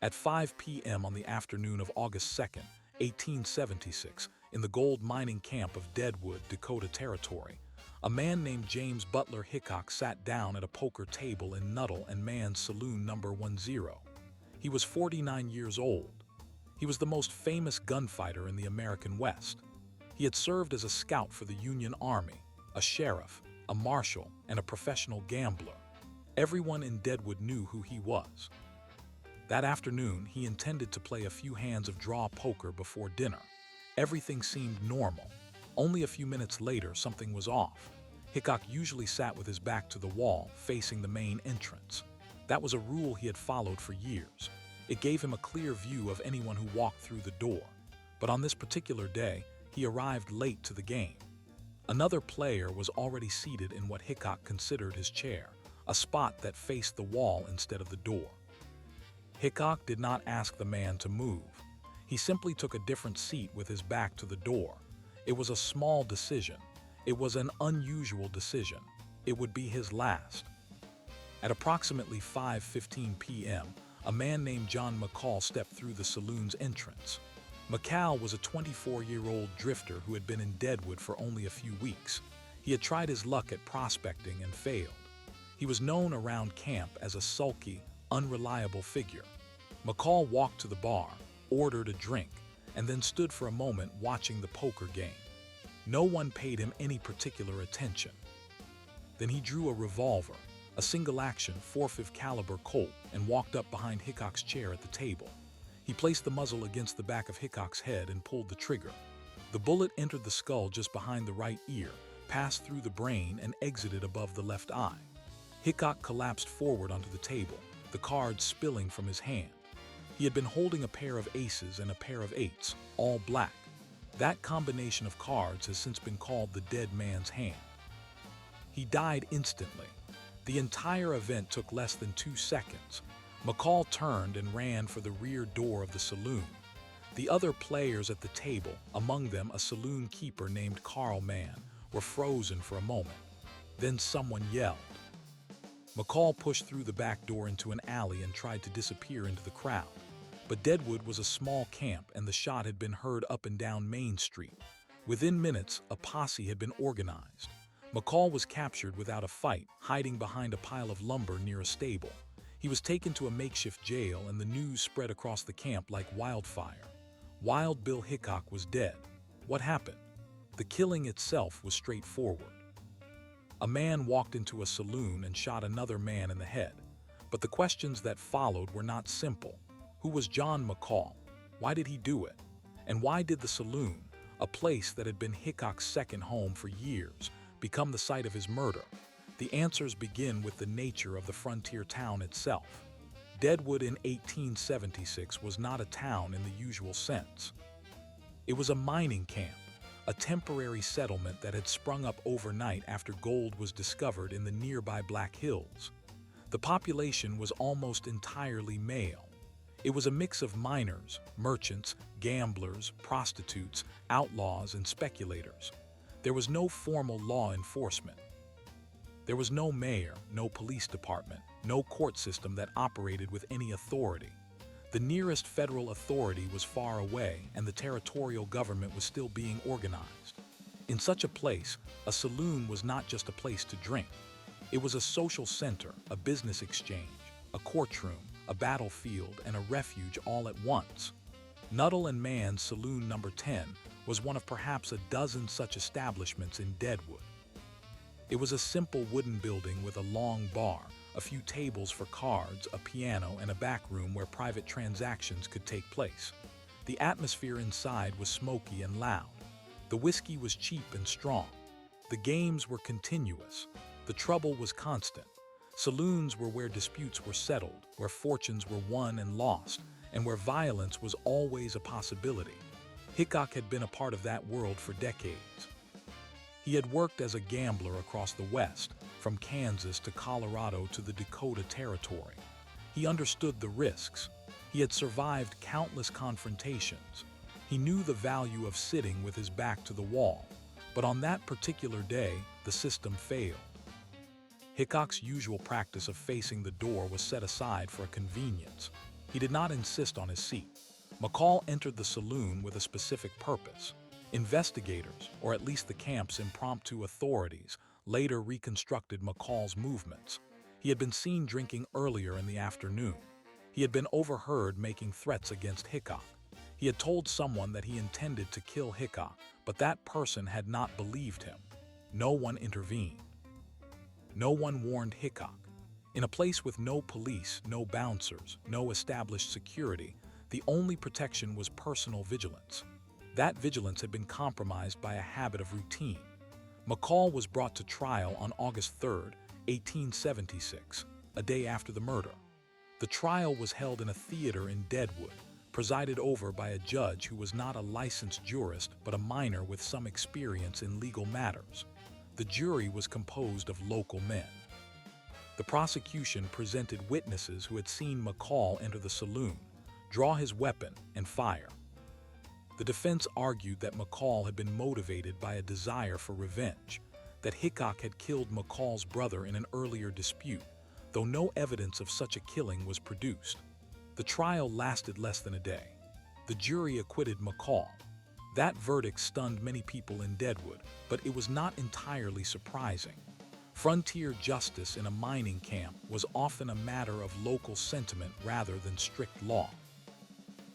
At 5 p.m. on the afternoon of August 2nd, 1876, in the gold mining camp of Deadwood, Dakota Territory, a man named James Butler Hickok sat down at a poker table in Nuttall and Mann's Saloon number 10. He was 49 years old. He was the most famous gunfighter in the American West. He had served as a scout for the Union Army, a sheriff, a marshal, and a professional gambler. Everyone in Deadwood knew who he was. That afternoon, he intended to play a few hands of draw poker before dinner. Everything seemed normal. Only a few minutes later, something was off. Hickok usually sat with his back to the wall, facing the main entrance. That was a rule he had followed for years. It gave him a clear view of anyone who walked through the door. But on this particular day, he arrived late to the game. Another player was already seated in what Hickok considered his chair, a spot that faced the wall instead of the door. Hickok did not ask the man to move. He simply took a different seat with his back to the door. It was a small decision. It was an unusual decision. It would be his last. At approximately 5:15 p.m., a man named John McCall stepped through the saloon's entrance. McCall was a 24-year-old drifter who had been in Deadwood for only a few weeks. He had tried his luck at prospecting and failed. He was known around camp as a sulky, unreliable figure. McCall walked to the bar, ordered a drink, and then stood for a moment watching the poker game. No one paid him any particular attention. Then he drew a revolver, a single-action .45 caliber Colt, and walked up behind Hickok's chair at the table. He placed the muzzle against the back of Hickok's head and pulled the trigger. The bullet entered the skull just behind the right ear, passed through the brain, and exited above the left eye. Hickok collapsed forward onto the table, the cards spilling from his hand. He had been holding a pair of aces and a pair of eights, all black. That combination of cards has since been called the dead man's hand. He died instantly. The entire event took less than 2 seconds. McCall turned and ran for the rear door of the saloon. The other players at the table, among them a saloon keeper named Carl Mann, were frozen for a moment. Then someone yelled. McCall pushed through the back door into an alley and tried to disappear into the crowd. But Deadwood was a small camp and the shot had been heard up and down Main Street. Within minutes, a posse had been organized. McCall was captured without a fight, hiding behind a pile of lumber near a stable. He was taken to a makeshift jail and the news spread across the camp like wildfire. Wild Bill Hickok was dead. What happened? The killing itself was straightforward. A man walked into a saloon and shot another man in the head. But the questions that followed were not simple. Who was John McCall? Why did he do it? And why did the saloon, a place that had been Hickok's second home for years, become the site of his murder? The answers begin with the nature of the frontier town itself. Deadwood in 1876 was not a town in the usual sense. It was a mining camp, a temporary settlement that had sprung up overnight after gold was discovered in the nearby Black Hills. The population was almost entirely male. It was a mix of miners, merchants, gamblers, prostitutes, outlaws, and speculators. There was no formal law enforcement. There was no mayor, no police department, no court system that operated with any authority. The nearest federal authority was far away, and the territorial government was still being organized. In such a place, a saloon was not just a place to drink. It was a social center, a business exchange, a courtroom, a battlefield, and a refuge all at once. Nuttall and Mann's Saloon number 10 was one of perhaps a dozen such establishments in Deadwood. It was a simple wooden building with a long bar, a few tables for cards, a piano, and a back room where private transactions could take place. The atmosphere inside was smoky and loud. The whiskey was cheap and strong. The games were continuous. The trouble was constant. Saloons were where disputes were settled, where fortunes were won and lost, and where violence was always a possibility. Hickok had been a part of that world for decades. He had worked as a gambler across the West, from Kansas to Colorado to the Dakota Territory. He understood the risks. He had survived countless confrontations. He knew the value of sitting with his back to the wall. But on that particular day, the system failed. Hickok's usual practice of facing the door was set aside for a convenience. He did not insist on his seat. McCall entered the saloon with a specific purpose. Investigators, or at least the camp's impromptu authorities, later reconstructed McCall's movements. He had been seen drinking earlier in the afternoon. He had been overheard making threats against Hickok. He had told someone that he intended to kill Hickok, but that person had not believed him. No one intervened. No one warned Hickok. In a place with no police, no bouncers, no established security, the only protection was personal vigilance. That vigilance had been compromised by a habit of routine. McCall was brought to trial on August 3, 1876, a day after the murder. The trial was held in a theater in Deadwood, presided over by a judge who was not a licensed jurist but a minor with some experience in legal matters. The jury was composed of local men. The prosecution presented witnesses who had seen McCall enter the saloon, draw his weapon, and fire. The defense argued that McCall had been motivated by a desire for revenge, that Hickok had killed McCall's brother in an earlier dispute, though no evidence of such a killing was produced. The trial lasted less than a day. The jury acquitted McCall. That verdict stunned many people in Deadwood, but it was not entirely surprising. Frontier justice in a mining camp was often a matter of local sentiment rather than strict law.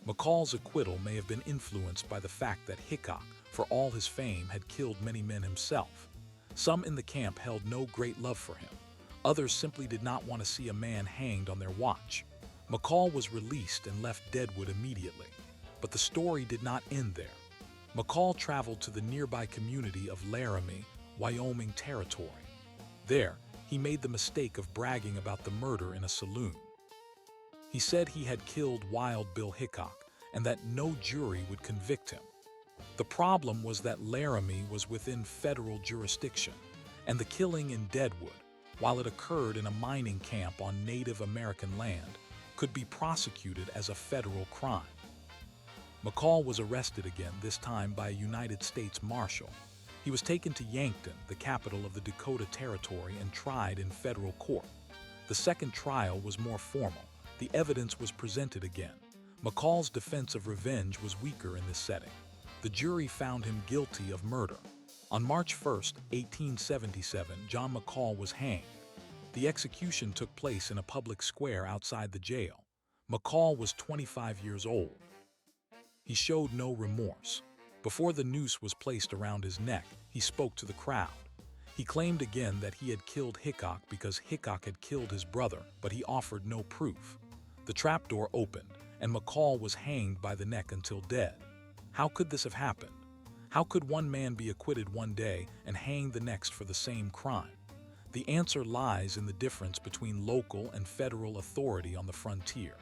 McCall's acquittal may have been influenced by the fact that Hickok, for all his fame, had killed many men himself. Some in the camp held no great love for him. Others simply did not want to see a man hanged on their watch. McCall was released and left Deadwood immediately. But the story did not end there. McCall traveled to the nearby community of Laramie, Wyoming Territory. There, he made the mistake of bragging about the murder in a saloon. He said he had killed Wild Bill Hickok and that no jury would convict him. The problem was that Laramie was within federal jurisdiction, and the killing in Deadwood, while it occurred in a mining camp on Native American land, could be prosecuted as a federal crime. McCall was arrested again, this time by a United States Marshal. He was taken to Yankton, the capital of the Dakota Territory, and tried in federal court. The second trial was more formal. The evidence was presented again. McCall's defense of revenge was weaker in this setting. The jury found him guilty of murder. On March 1, 1877, John McCall was hanged. The execution took place in a public square outside the jail. McCall was 25 years old. He showed no remorse. Before the noose was placed around his neck, he spoke to the crowd. He claimed again that he had killed Hickok because Hickok had killed his brother, but he offered no proof. The trapdoor opened, and McCall was hanged by the neck until dead. How could this have happened? How could one man be acquitted one day and hanged the next for the same crime? The answer lies in the difference between local and federal authority on the frontier.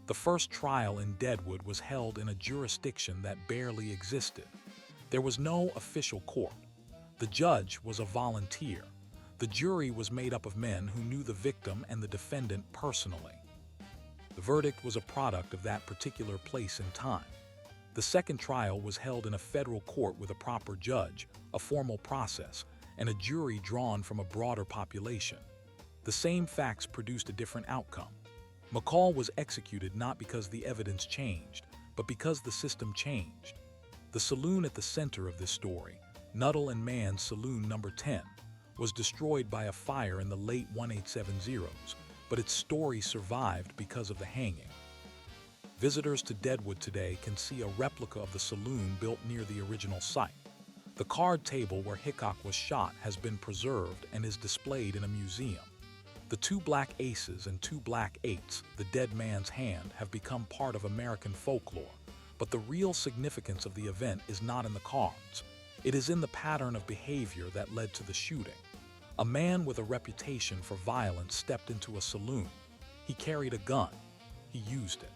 The first trial in Deadwood was held in a jurisdiction that barely existed. There was no official court. The judge was a volunteer. The jury was made up of men who knew the victim and the defendant personally. The verdict was a product of that particular place and time. The second trial was held in a federal court with a proper judge, a formal process, and a jury drawn from a broader population. The same facts produced a different outcome. McCall was executed not because the evidence changed, but because the system changed. The saloon at the center of this story, Nuttall and Mann's Saloon Number 10, was destroyed by a fire in the late 1870s, but its story survived because of the hanging. Visitors to Deadwood today can see a replica of the saloon built near the original site. The card table where Hickok was shot has been preserved and is displayed in a museum. The two black aces and two black eights, the dead man's hand, have become part of American folklore, but the real significance of the event is not in the cards. It is in the pattern of behavior that led to the shooting. A man with a reputation for violence stepped into a saloon. He carried a gun. He used it.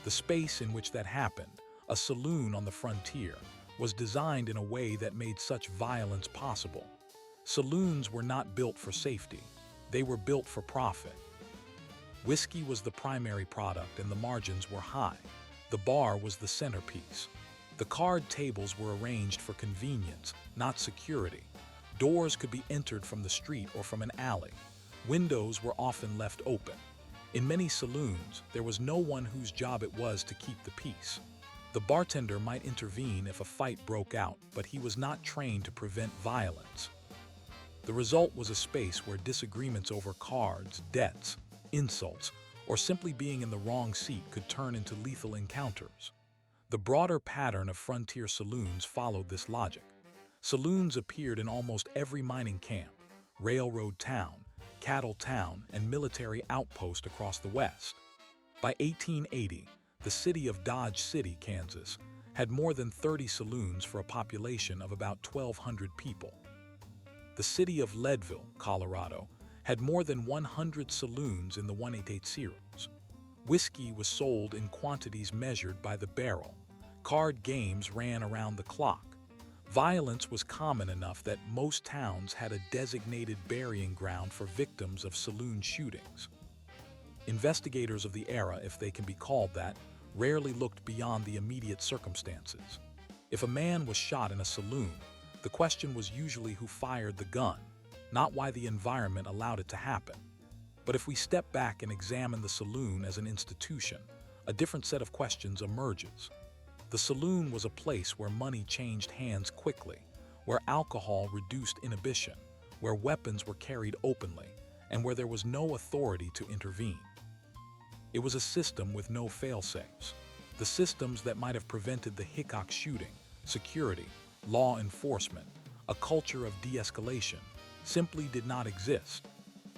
The space in which that happened, a saloon on the frontier, was designed in a way that made such violence possible. Saloons were not built for safety. They were built for profit. Whiskey was the primary product and the margins were high. The bar was the centerpiece. The card tables were arranged for convenience, not security. Doors could be entered from the street or from an alley. Windows were often left open. In many saloons, there was no one whose job it was to keep the peace. The bartender might intervene if a fight broke out, but he was not trained to prevent violence. The result was a space where disagreements over cards, debts, insults, or simply being in the wrong seat could turn into lethal encounters. The broader pattern of frontier saloons followed this logic. Saloons appeared in almost every mining camp, railroad town, cattle town, and military outpost across the West. By 1880, the city of Dodge City, Kansas, had more than 30 saloons for a population of about 1,200 people. The city of Leadville, Colorado, had more than 100 saloons in the 188 series. Whiskey was sold in quantities measured by the barrel. Card games ran around the clock. Violence was common enough that most towns had a designated burying ground for victims of saloon shootings. Investigators of the era, if they can be called that, rarely looked beyond the immediate circumstances. If a man was shot in a saloon, the question was usually who fired the gun, not why the environment allowed it to happen. But if we step back and examine the saloon as an institution, a different set of questions emerges. The saloon was a place where money changed hands quickly, where alcohol reduced inhibition, where weapons were carried openly, and where there was no authority to intervene. It was a system with no fail-safes. The systems that might have prevented the Hickok shooting, security, law enforcement, a culture of de-escalation, simply did not exist.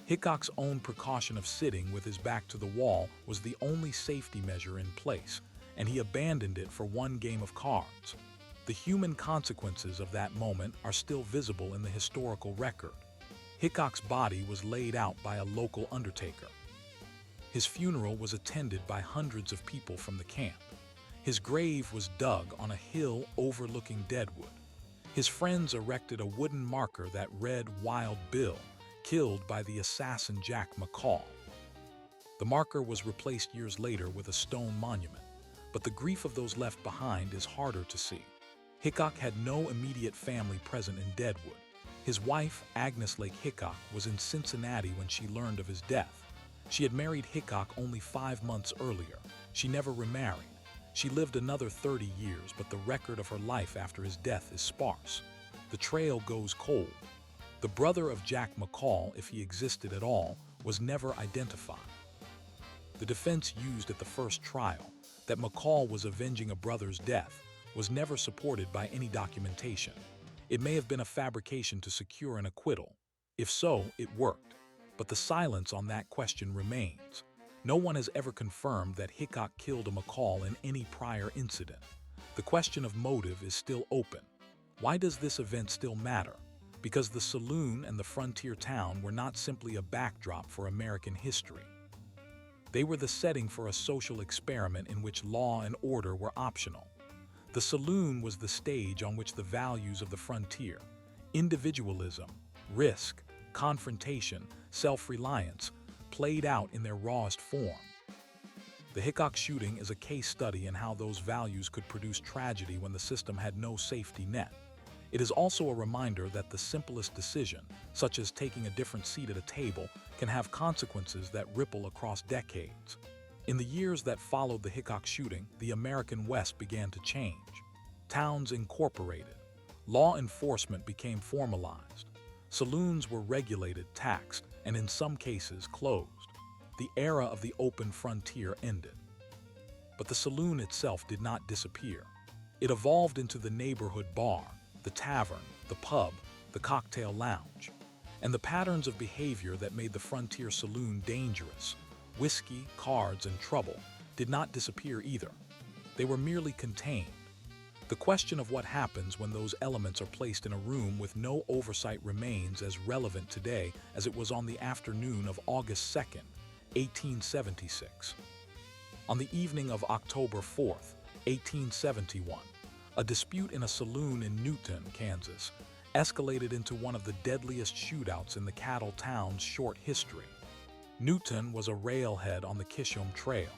Hickok's own precaution of sitting with his back to the wall was the only safety measure in place, and he abandoned it for one game of cards. The human consequences of that moment are still visible in the historical record. Hickok's body was laid out by a local undertaker. His funeral was attended by hundreds of people from the camp. His grave was dug on a hill overlooking Deadwood. His friends erected a wooden marker that read "Wild Bill, killed by the assassin Jack McCall." The marker was replaced years later with a stone monument, but the grief of those left behind is harder to see. Hickok had no immediate family present in Deadwood. His wife, Agnes Lake Hickok, was in Cincinnati when she learned of his death. She had married Hickok only 5 months earlier. She never remarried. She lived another 30 years, but the record of her life after his death is sparse. The trail goes cold. The brother of Jack McCall, if he existed at all, was never identified. The defense used at the first trial, that McCall was avenging a brother's death, was never supported by any documentation. It may have been a fabrication to secure an acquittal. If so, it worked. But the silence on that question remains. No one has ever confirmed that Hickok killed a McCall in any prior incident. The question of motive is still open. Why does this event still matter? Because the saloon and the frontier town were not simply a backdrop for American history. They were the setting for a social experiment in which law and order were optional. The saloon was the stage on which the values of the frontier, individualism, risk, confrontation, self-reliance, played out in their rawest form. The Hickok shooting is a case study in how those values could produce tragedy when the system had no safety net. It is also a reminder that the simplest decision, such as taking a different seat at a table, can have consequences that ripple across decades. In the years that followed the Hickok shooting, the American West began to change. Towns incorporated. Law enforcement became formalized. Saloons were regulated, taxed, and in some cases closed. The era of the open frontier ended. But the saloon itself did not disappear. It evolved into the neighborhood bar, the tavern, the pub, the cocktail lounge. And the patterns of behavior that made the frontier saloon dangerous, whiskey, cards, and trouble, did not disappear either. They were merely contained. The question of what happens when those elements are placed in a room with no oversight remains as relevant today as it was on the afternoon of August 2nd, 1876. On the evening of October 4th, 1871, a dispute in a saloon in Newton, Kansas, escalated into one of the deadliest shootouts in the cattle town's short history. Newton was a railhead on the Kishom Trail.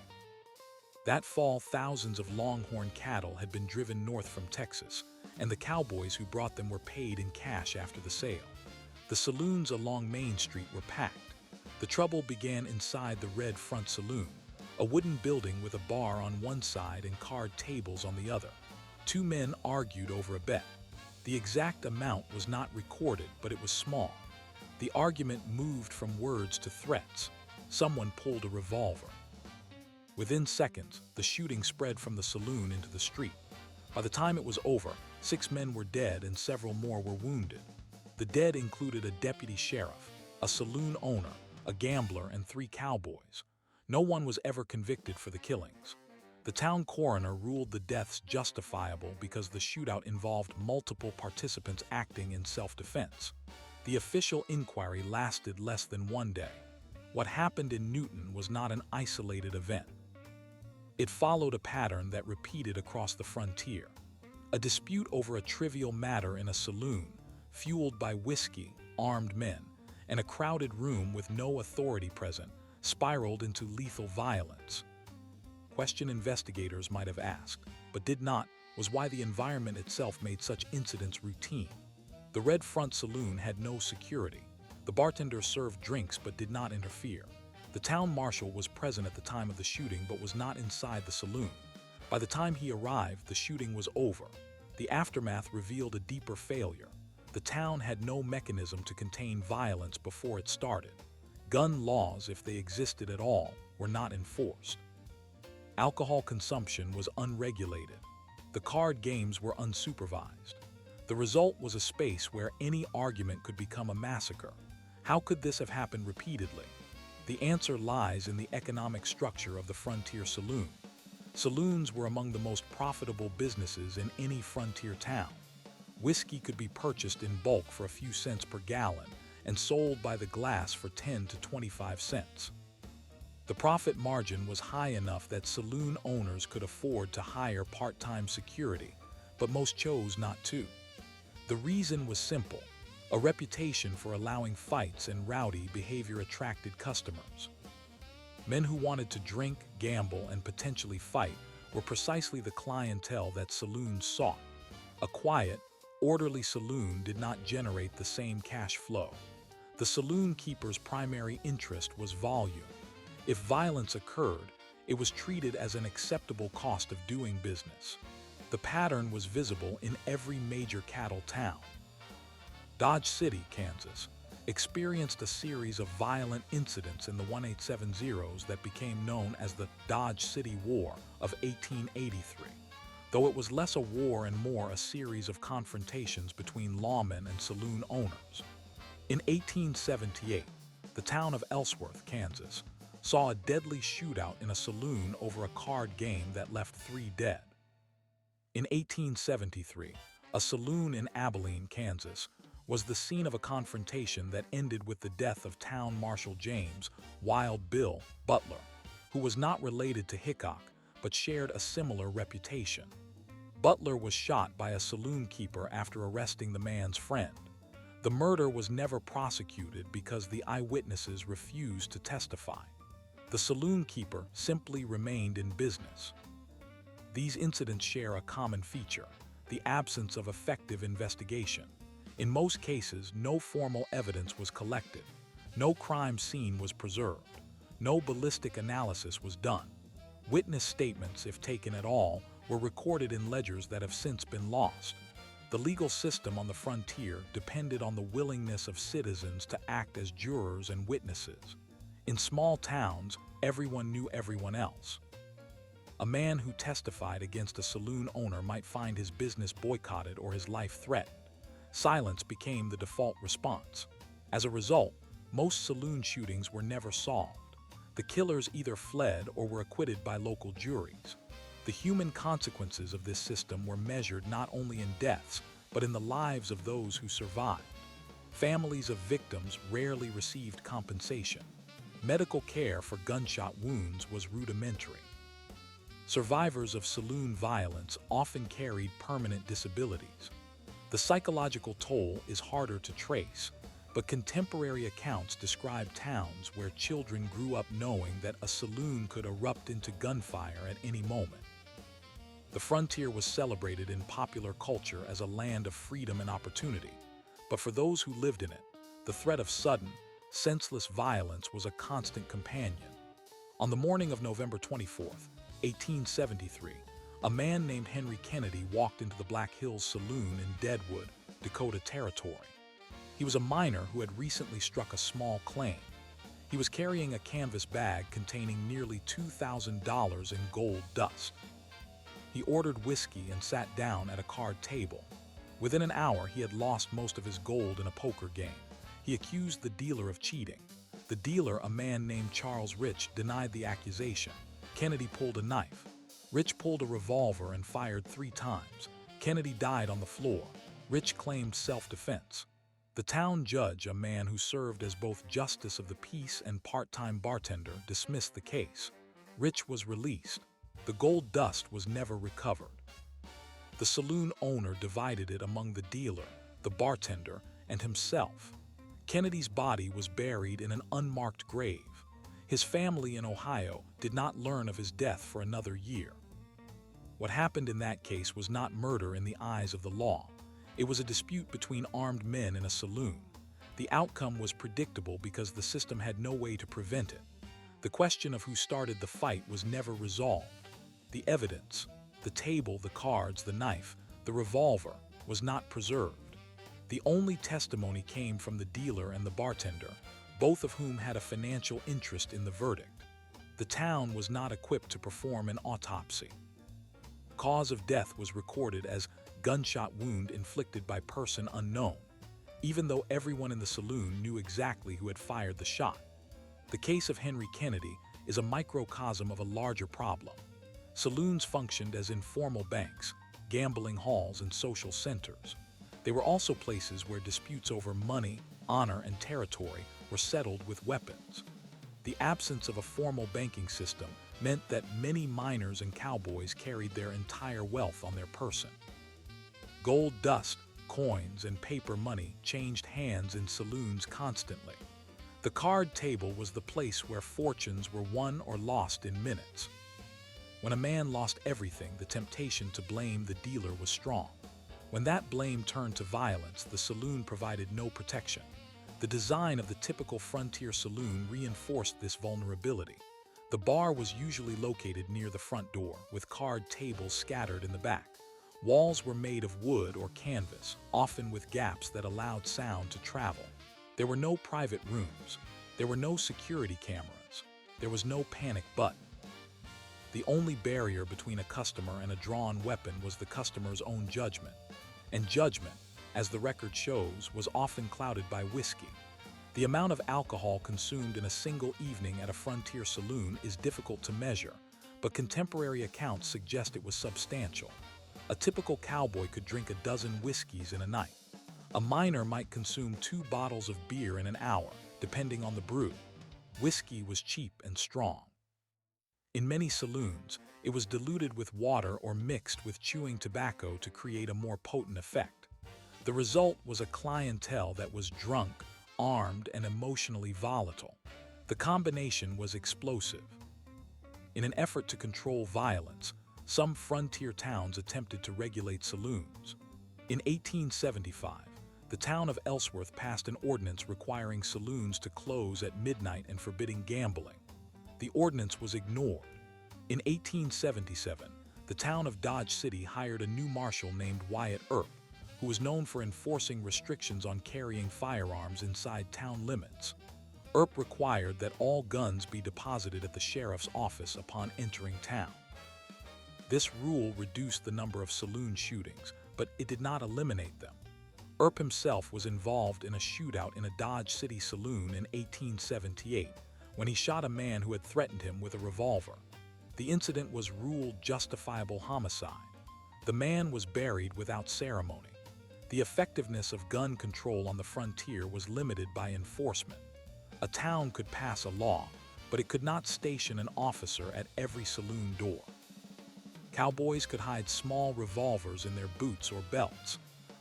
That fall, thousands of longhorn cattle had been driven north from Texas, and the cowboys who brought them were paid in cash after the sale. The saloons along Main Street were packed. The trouble began inside the Red Front Saloon, a wooden building with a bar on one side and card tables on the other. Two men argued over a bet. The exact amount was not recorded, but it was small. The argument moved from words to threats. Someone pulled a revolver. Within seconds, the shooting spread from the saloon into the street. By the time it was over, 6 men were dead and several more were wounded. The dead included a deputy sheriff, a saloon owner, a gambler, and 3 cowboys. No one was ever convicted for the killings. The town coroner ruled the deaths justifiable because the shootout involved multiple participants acting in self-defense. The official inquiry lasted less than 1 day. What happened in Newton was not an isolated event. It followed a pattern that repeated across the frontier. A dispute over a trivial matter in a saloon, fueled by whiskey, armed men, and a crowded room with no authority present, spiraled into lethal violence. Question investigators might have asked, but did not, was why the environment itself made such incidents routine. The Red Front Saloon had no security. The bartender served drinks but did not interfere. The town marshal was present at the time of the shooting but was not inside the saloon. By the time he arrived, the shooting was over. The aftermath revealed a deeper failure. The town had no mechanism to contain violence before it started. Gun laws, if they existed at all, were not enforced. Alcohol consumption was unregulated. The card games were unsupervised. The result was a space where any argument could become a massacre. How could this have happened repeatedly? The answer lies in the economic structure of the frontier saloon. Saloons were among the most profitable businesses in any frontier town. Whiskey could be purchased in bulk for a few cents per gallon and sold by the glass for 10 to 25 cents. The profit margin was high enough that saloon owners could afford to hire part-time security, but most chose not to. The reason was simple. A reputation for allowing fights and rowdy behavior attracted customers. Men who wanted to drink, gamble, and potentially fight were precisely the clientele that saloons sought. A quiet, orderly saloon did not generate the same cash flow. The saloon keeper's primary interest was volume. If violence occurred, it was treated as an acceptable cost of doing business. The pattern was visible in every major cattle town. Dodge City, Kansas, experienced a series of violent incidents in the 1870s that became known as the Dodge City War of 1883, though it was less a war and more a series of confrontations between lawmen and saloon owners. In 1878, the town of Ellsworth, Kansas, saw a deadly shootout in a saloon over a card game that left 3 dead. In 1873, a saloon in Abilene, Kansas, was the scene of a confrontation that ended with the death of Town Marshal James "Wild Bill" Butler, who was not related to Hickok but shared a similar reputation. Butler was shot by a saloon keeper after arresting the man's friend. The murder was never prosecuted because the eyewitnesses refused to testify. The saloon keeper simply remained in business. These incidents share a common feature: the absence of effective investigation. In most cases, no formal evidence was collected. No crime scene was preserved. No ballistic analysis was done. Witness statements, if taken at all, were recorded in ledgers that have since been lost. The legal system on the frontier depended on the willingness of citizens to act as jurors and witnesses. In small towns, everyone knew everyone else. A man who testified against a saloon owner might find his business boycotted or his life threatened. Silence became the default response. As a result, most saloon shootings were never solved. The killers either fled or were acquitted by local juries. The human consequences of this system were measured not only in deaths, but in the lives of those who survived. Families of victims rarely received compensation. Medical care for gunshot wounds was rudimentary. Survivors of saloon violence often carried permanent disabilities. The psychological toll is harder to trace, but contemporary accounts describe towns where children grew up knowing that a saloon could erupt into gunfire at any moment. The frontier was celebrated in popular culture as a land of freedom and opportunity, but for those who lived in it, the threat of sudden, senseless violence was a constant companion. On the morning of November 24th, 1873, a man named Henry Kennedy walked into the Black Hills Saloon in Deadwood, Dakota Territory. He was a miner who had recently struck a small claim. He was carrying a canvas bag containing nearly $2,000 in gold dust. He ordered whiskey and sat down at a card table. Within an hour, he had lost most of his gold in a poker game. He accused the dealer of cheating. The dealer, a man named Charles Rich, denied the accusation. Kennedy pulled a knife. Rich pulled a revolver and fired 3 times. Kennedy died on the floor. Rich claimed self-defense. The town judge, a man who served as both justice of the peace and part-time bartender, dismissed the case. Rich was released. The gold dust was never recovered. The saloon owner divided it among the dealer, the bartender, and himself. Kennedy's body was buried in an unmarked grave. His family in Ohio did not learn of his death for another year. What happened in that case was not murder in the eyes of the law. It was a dispute between armed men in a saloon. The outcome was predictable because the system had no way to prevent it. The question of who started the fight was never resolved. The evidence, the table, the cards, the knife, the revolver, was not preserved. The only testimony came from the dealer and the bartender, both of whom had a financial interest in the verdict. The town was not equipped to perform an autopsy. Cause of death was recorded as gunshot wound inflicted by person unknown, even though everyone in the saloon knew exactly who had fired the shot. The case of Henry Kennedy is a microcosm of a larger problem. Saloons functioned as informal banks, gambling halls, and social centers. They were also places where disputes over money, honor, and territory were settled with weapons. The absence of a formal banking system meant that many miners and cowboys carried their entire wealth on their person. Gold dust, coins, and paper money changed hands in saloons constantly. The card table was the place where fortunes were won or lost in minutes. When a man lost everything, the temptation to blame the dealer was strong. When that blame turned to violence, the saloon provided no protection. The design of the typical frontier saloon reinforced this vulnerability. The bar was usually located near the front door, with card tables scattered in the back. Walls were made of wood or canvas, often with gaps that allowed sound to travel. There were no private rooms. There were no security cameras. There was no panic button. The only barrier between a customer and a drawn weapon was the customer's own judgment. And judgment, as the record shows, was often clouded by whiskey. The amount of alcohol consumed in a single evening at a frontier saloon is difficult to measure, but contemporary accounts suggest it was substantial. A typical cowboy could drink a dozen whiskeys in a night. A miner might consume 2 bottles of beer in an hour, depending on the brew. Whiskey was cheap and strong. In many saloons, it was diluted with water or mixed with chewing tobacco to create a more potent effect. The result was a clientele that was drunk, armed, and emotionally volatile. The combination was explosive. In an effort to control violence, some frontier towns attempted to regulate saloons. In 1875, the town of Ellsworth passed an ordinance requiring saloons to close at midnight and forbidding gambling. The ordinance was ignored. In 1877, the town of Dodge City hired a new marshal named Wyatt Earp, who was known for enforcing restrictions on carrying firearms inside town limits. Earp required that all guns be deposited at the sheriff's office upon entering town. This rule reduced the number of saloon shootings, but it did not eliminate them. Earp himself was involved in a shootout in a Dodge City saloon in 1878, when he shot a man who had threatened him with a revolver. The incident was ruled justifiable homicide. The man was buried without ceremony. The effectiveness of gun control on the frontier was limited by enforcement. A town could pass a law, but it could not station an officer at every saloon door. Cowboys could hide small revolvers in their boots or belts.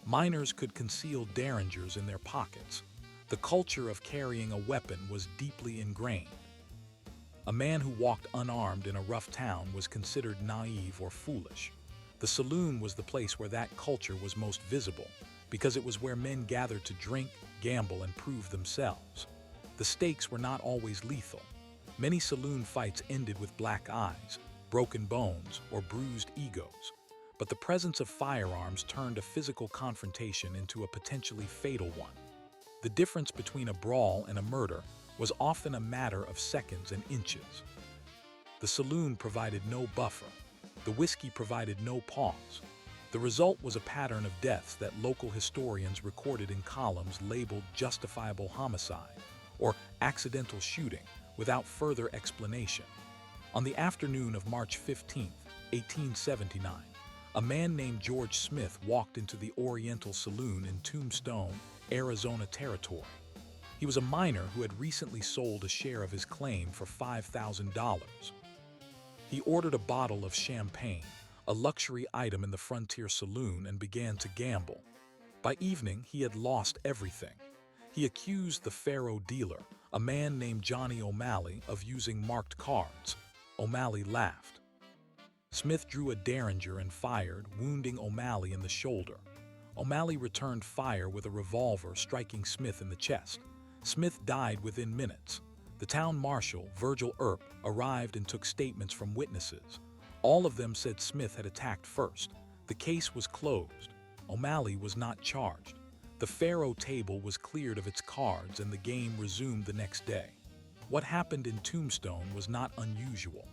Miners could conceal derringers in their pockets. The culture of carrying a weapon was deeply ingrained. A man who walked unarmed in a rough town was considered naive or foolish. The saloon was the place where that culture was most visible, because it was where men gathered to drink, gamble, and prove themselves. The stakes were not always lethal. Many saloon fights ended with black eyes, broken bones, or bruised egos. But the presence of firearms turned a physical confrontation into a potentially fatal one. The difference between a brawl and a murder was often a matter of seconds and inches. The saloon provided no buffer. The whiskey provided no pause. The result was a pattern of deaths that local historians recorded in columns labeled justifiable homicide or accidental shooting without further explanation. On the afternoon of March 15, 1879, a man named George Smith walked into the Oriental Saloon in Tombstone, Arizona Territory. He was a miner who had recently sold a share of his claim for $5,000. He ordered a bottle of champagne, a luxury item in the Frontier Saloon, and began to gamble. By evening, he had lost everything. He accused the faro dealer, a man named Johnny O'Malley, of using marked cards. O'Malley laughed. Smith drew a derringer and fired, wounding O'Malley in the shoulder. O'Malley returned fire with a revolver, striking Smith in the chest. Smith died within minutes. The town marshal, Virgil Earp, arrived and took statements from witnesses. All of them said Smith had attacked first. The case was closed. O'Malley was not charged. The faro table was cleared of its cards and the game resumed the next day. What happened in Tombstone was not unusual.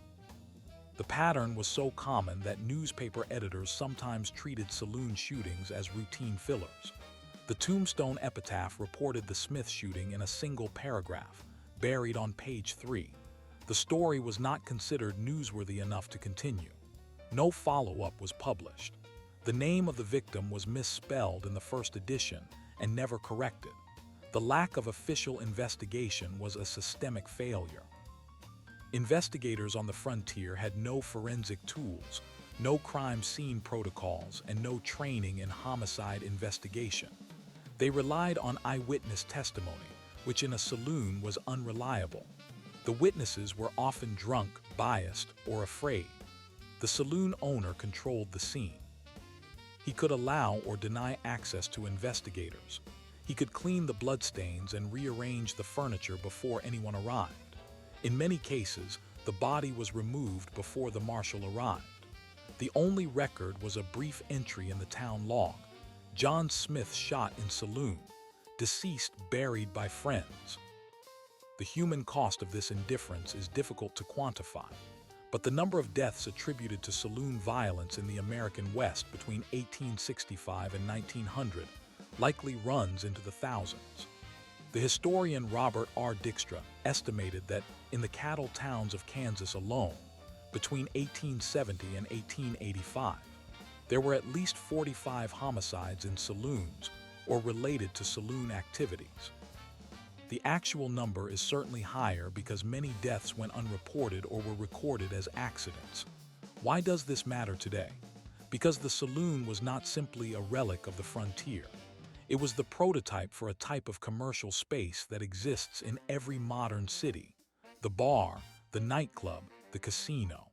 The pattern was so common that newspaper editors sometimes treated saloon shootings as routine fillers. The Tombstone Epitaph reported the Smith shooting in a single paragraph, buried on page 3. The story was not considered newsworthy enough to continue. No follow-up was published. The name of the victim was misspelled in the first edition and never corrected. The lack of official investigation was a systemic failure. Investigators on the frontier had no forensic tools, no crime scene protocols, and no training in homicide investigation. They relied on eyewitness testimony, which in a saloon was unreliable. The witnesses were often drunk, biased, or afraid. The saloon owner controlled the scene. He could allow or deny access to investigators. He could clean the bloodstains and rearrange the furniture before anyone arrived. In many cases, the body was removed before the marshal arrived. The only record was a brief entry in the town log. John Smith shot in saloon. Deceased buried by friends. The human cost of this indifference is difficult to quantify, but the number of deaths attributed to saloon violence in the American West between 1865 and 1900 likely runs into the thousands. The historian Robert R. Dykstra estimated that in the cattle towns of Kansas alone, between 1870 and 1885, there were at least 45 homicides in saloons or related to saloon activities. The actual number is certainly higher because many deaths went unreported or were recorded as accidents. Why does this matter today? Because the saloon was not simply a relic of the frontier. It was the prototype for a type of commercial space that exists in every modern city: the bar, the nightclub, the casino.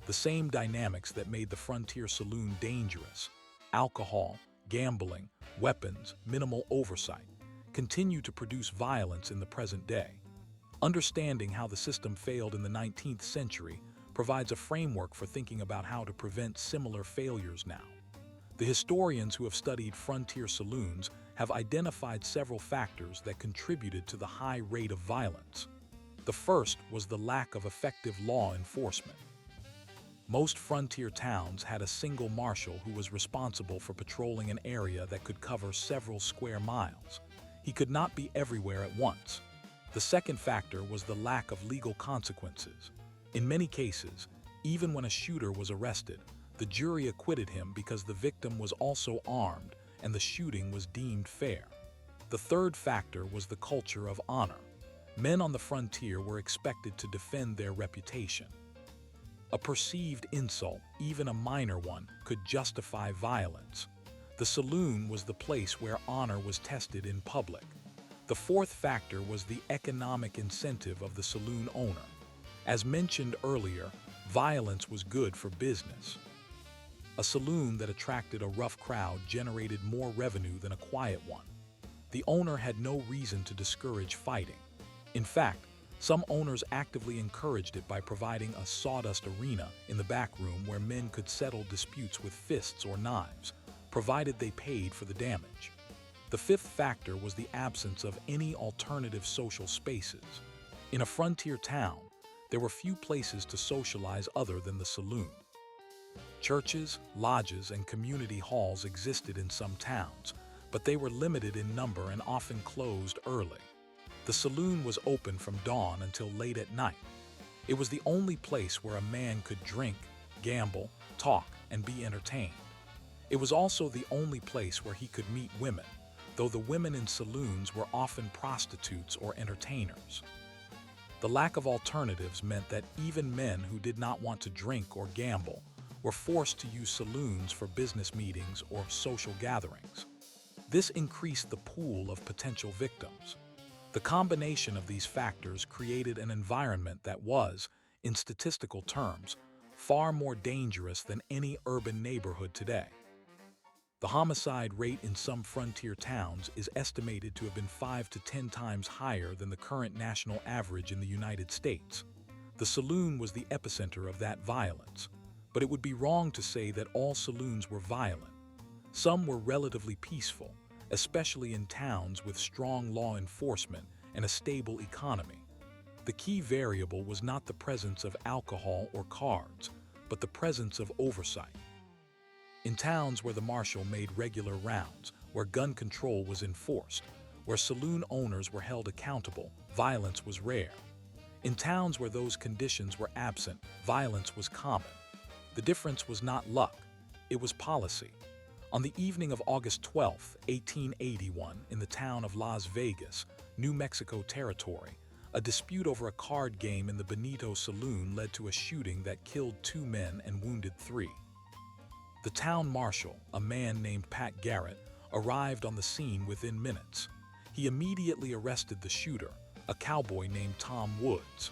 The same dynamics that made the frontier saloon dangerous — alcohol, gambling, weapons, minimal oversight — continue to produce violence in the present day. Understanding how the system failed in the 19th century provides a framework for thinking about how to prevent similar failures now. The historians who have studied frontier saloons have identified several factors that contributed to the high rate of violence. The first was the lack of effective law enforcement. Most frontier towns had a single marshal who was responsible for patrolling an area that could cover several square miles. He could not be everywhere at once. The second factor was the lack of legal consequences. In many cases, even when a shooter was arrested, the jury acquitted him because the victim was also armed and the shooting was deemed fair. The third factor was the culture of honor. Men on the frontier were expected to defend their reputation. A perceived insult, even a minor one, could justify violence. The saloon was the place where honor was tested in public. The fourth factor was the economic incentive of the saloon owner. As mentioned earlier, violence was good for business. A saloon that attracted a rough crowd generated more revenue than a quiet one. The owner had no reason to discourage fighting. In fact, some owners actively encouraged it by providing a sawdust arena in the back room where men could settle disputes with fists or knives, provided they paid for the damage. The fifth factor was the absence of any alternative social spaces. In a frontier town, there were few places to socialize other than the saloon. Churches, lodges, and community halls existed in some towns, but they were limited in number and often closed early. The saloon was open from dawn until late at night. It was the only place where a man could drink, gamble, talk, and be entertained. It was also the only place where he could meet women, though the women in saloons were often prostitutes or entertainers. The lack of alternatives meant that even men who did not want to drink or gamble were forced to use saloons for business meetings or social gatherings. This increased the pool of potential victims. The combination of these factors created an environment that was, in statistical terms, far more dangerous than any urban neighborhood today. The homicide rate in some frontier towns is estimated to have been 5 to 10 times higher than the current national average in the United States. The saloon was the epicenter of that violence, but it would be wrong to say that all saloons were violent. Some were relatively peaceful, especially in towns with strong law enforcement and a stable economy. The key variable was not the presence of alcohol or cards, but the presence of oversight. In towns where the marshal made regular rounds, where gun control was enforced, where saloon owners were held accountable, violence was rare. In towns where those conditions were absent, violence was common. The difference was not luck, it was policy. On the evening of August 12, 1881, in the town of Las Vegas, New Mexico Territory, a dispute over a card game in the Benito Saloon led to a shooting that killed 2 men and wounded 3. The town marshal, a man named Pat Garrett, arrived on the scene within minutes. He immediately arrested the shooter, a cowboy named Tom Woods.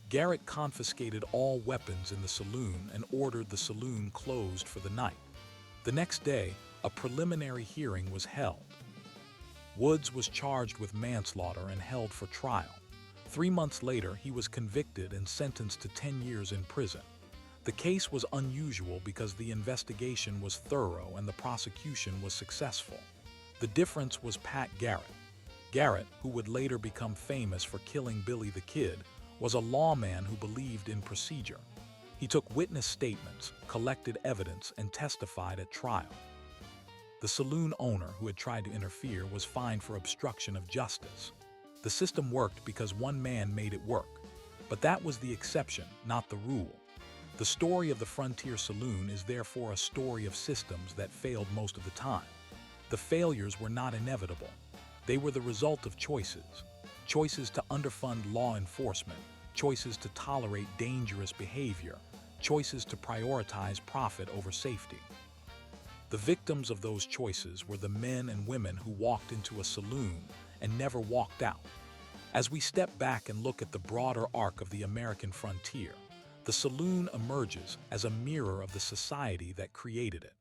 Garrett confiscated all weapons in the saloon and ordered the saloon closed for the night. The next day, a preliminary hearing was held. Woods was charged with manslaughter and held for trial. 3 months later, he was convicted and sentenced to 10 years in prison. The case was unusual because the investigation was thorough and the prosecution was successful. The difference was Pat Garrett. Garrett, who would later become famous for killing Billy the Kid, was a lawman who believed in procedure. He took witness statements, collected evidence, and testified at trial. The saloon owner who had tried to interfere was fined for obstruction of justice. The system worked because one man made it work, but that was the exception, not the rule. The story of the Frontier Saloon is therefore a story of systems that failed most of the time. The failures were not inevitable. They were the result of choices. Choices to underfund law enforcement, choices to tolerate dangerous behavior, choices to prioritize profit over safety. The victims of those choices were the men and women who walked into a saloon and never walked out. As we step back and look at the broader arc of the American frontier, the saloon emerges as a mirror of the society that created it.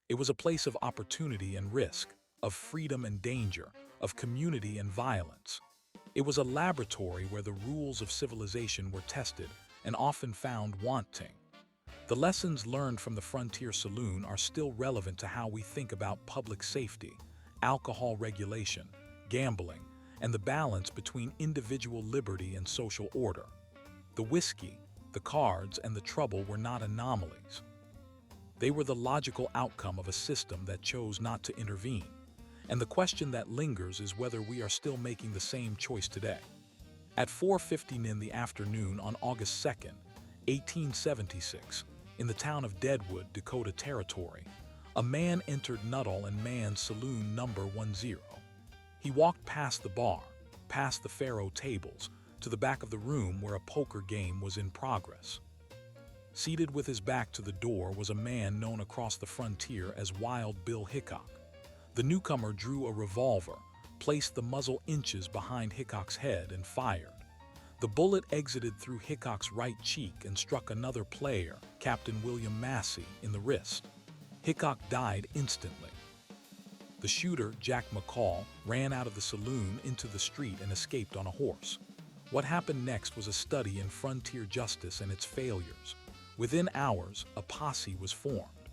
It was a place of opportunity and risk, of freedom and danger, of community and violence. It was a laboratory where the rules of civilization were tested and often found wanting. The lessons learned from the Frontier Saloon are still relevant to how we think about public safety, alcohol regulation, gambling, and the balance between individual liberty and social order. The whiskey, the cards, and the trouble were not anomalies. They were the logical outcome of a system that chose not to intervene. And the question that lingers is whether we are still making the same choice today. At 4:50 in the afternoon on August 2, 1876, in the town of Deadwood, Dakota Territory, a man entered Nuttall and Mann's Saloon number 10. He walked past the bar, past the faro tables, to the back of the room where a poker game was in progress. Seated with his back to the door was a man known across the frontier as Wild Bill Hickok. The newcomer drew a revolver, placed the muzzle inches behind Hickok's head, and fired. The bullet exited through Hickok's right cheek and struck another player, Captain William Massey, in the wrist. Hickok died instantly. The The shooter, Jack McCall, ran out of the saloon into the street and escaped on a horse. What happened next was a study in frontier justice and its failures. Within hours, a posse was formed.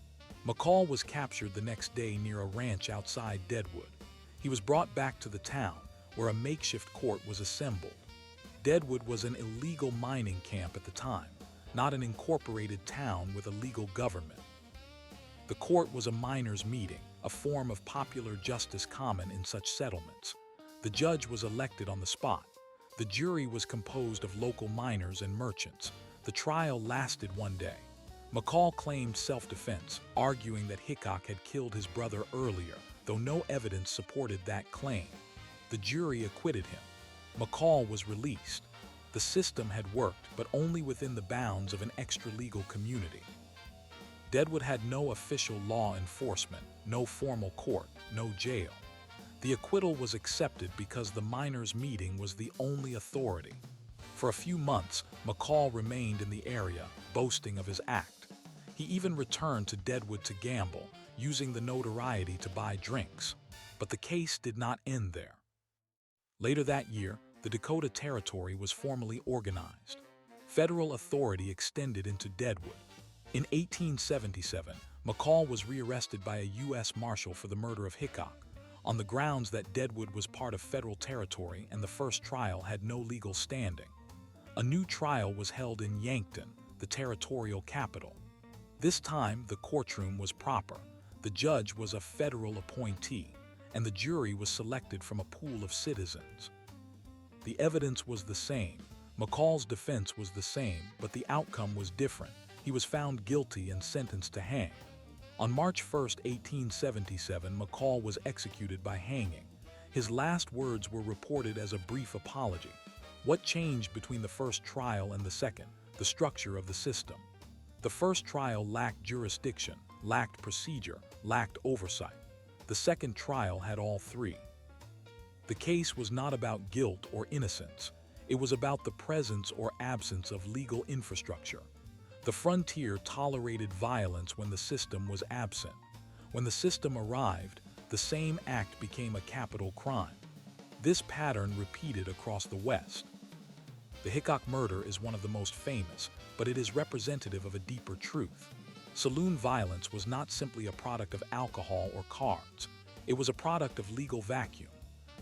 McCall was captured the next day near a ranch outside Deadwood. He was brought back to the town, where a makeshift court was assembled. Deadwood was an illegal mining camp at the time, not an incorporated town with a legal government. The court was a miners' meeting, a form of popular justice common in such settlements. The judge was elected on the spot. The jury was composed of local miners and merchants. The trial lasted one day. McCall claimed self-defense, arguing that Hickok had killed his brother earlier, though no evidence supported that claim. The jury acquitted him. McCall was released. The system had worked, but only within the bounds of an extra-legal community. Deadwood had no official law enforcement, no formal court, no jail. The acquittal was accepted because the miners' meeting was the only authority. For a few months, McCall remained in the area, boasting of his act. He even returned to Deadwood to gamble, using the notoriety to buy drinks. But the case did not end there. Later that year, the Dakota Territory was formally organized. Federal authority extended into Deadwood. In 1877, McCall was rearrested by a U.S. Marshal for the murder of Hickok, on the grounds that Deadwood was part of federal territory and the first trial had no legal standing. A new trial was held in Yankton, the territorial capital. This time, the courtroom was proper. The judge was a federal appointee, and the jury was selected from a pool of citizens. The evidence was the same. McCall's defense was the same, but the outcome was different. He was found guilty and sentenced to hang. On March 1, 1877, McCall was executed by hanging. His last words were reported as a brief apology. What changed between the first trial and the second? The structure of the system. The first trial lacked jurisdiction, lacked procedure, lacked oversight. The second trial had all three. The case was not about guilt or innocence. It was about the presence or absence of legal infrastructure. The frontier tolerated violence when the system was absent. When the system arrived, the same act became a capital crime. This pattern repeated across the West. The Hickok murder is one of the most famous, but it is representative of a deeper truth. Saloon violence was not simply a product of alcohol or cards. It was a product of legal vacuum.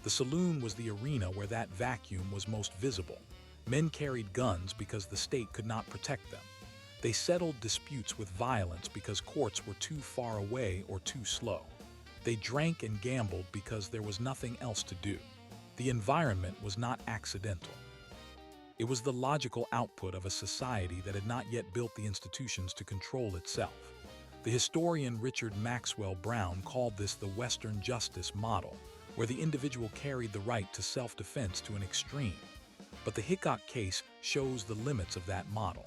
The saloon was the arena where that vacuum was most visible. Men carried guns because the state could not protect them. They settled disputes with violence because courts were too far away or too slow. They drank and gambled because there was nothing else to do. The environment was not accidental. It was the logical output of a society that had not yet built the institutions to control itself. The historian Richard Maxwell Brown called this the Western justice model, where the individual carried the right to self-defense to an extreme. But the Hickok case shows the limits of that model.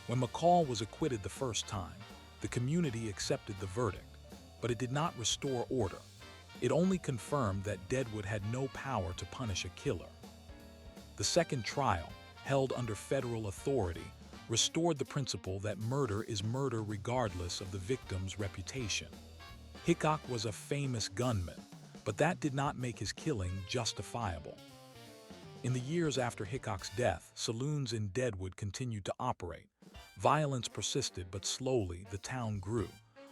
When McCall was acquitted the first time, the community accepted the verdict, but it did not restore order. It only confirmed that Deadwood had no power to punish a killer. The second trial, held under federal authority, restored the principle that murder is murder regardless of the victim's reputation. Hickok was a famous gunman, but that did not make his killing justifiable. In the years after Hickok's death, saloons in Deadwood continued to operate. Violence persisted, but slowly the town grew.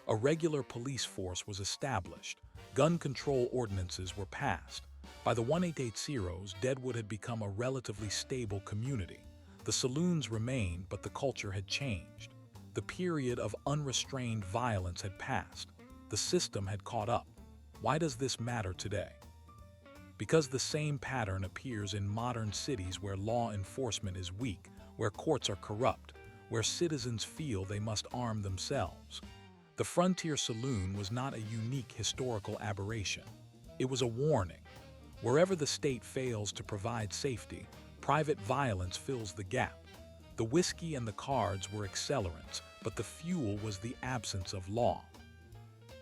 A regular police force was established. Gun control ordinances were passed. By the 1880s, Deadwood had become a relatively stable community. The saloons remained, but the culture had changed. The period of unrestrained violence had passed. The system had caught up. Why does this matter today? Because the same pattern appears in modern cities where law enforcement is weak, where courts are corrupt, where citizens feel they must arm themselves. The frontier saloon was not a unique historical aberration. It was a warning. Wherever the state fails to provide safety, private violence fills the gap. The whiskey and the cards were accelerants, but the fuel was the absence of law.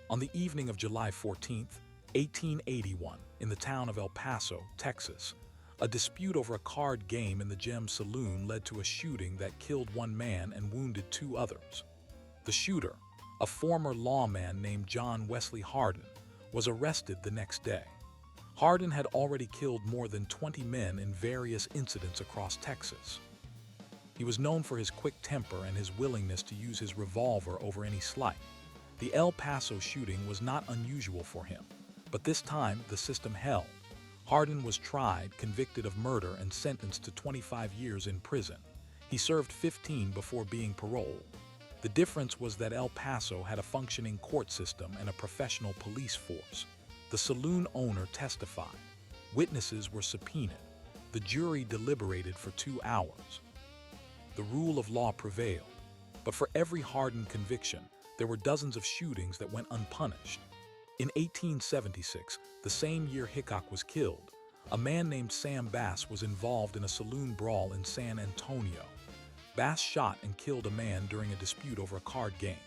On the evening of July 14, 1881, in the town of El Paso, Texas, a dispute over a card game in the Gem Saloon led to a shooting that killed one man and wounded two others. The shooter, a former lawman named John Wesley Hardin, was arrested the next day. Hardin had already killed more than 20 men in various incidents across Texas. He was known for his quick temper and his willingness to use his revolver over any slight. The El Paso shooting was not unusual for him, but this time the system held. Hardin was tried, convicted of murder, and sentenced to 25 years in prison. He served 15 before being paroled. The difference was that El Paso had a functioning court system and a professional police force. The saloon owner testified. Witnesses were subpoenaed. The jury deliberated for 2 hours. The rule of law prevailed. But for every Hardin conviction, there were dozens of shootings that went unpunished. In 1876, the same year Hickok was killed, a man named Sam Bass was involved in a saloon brawl in San Antonio. Bass shot and killed a man during a dispute over a card game.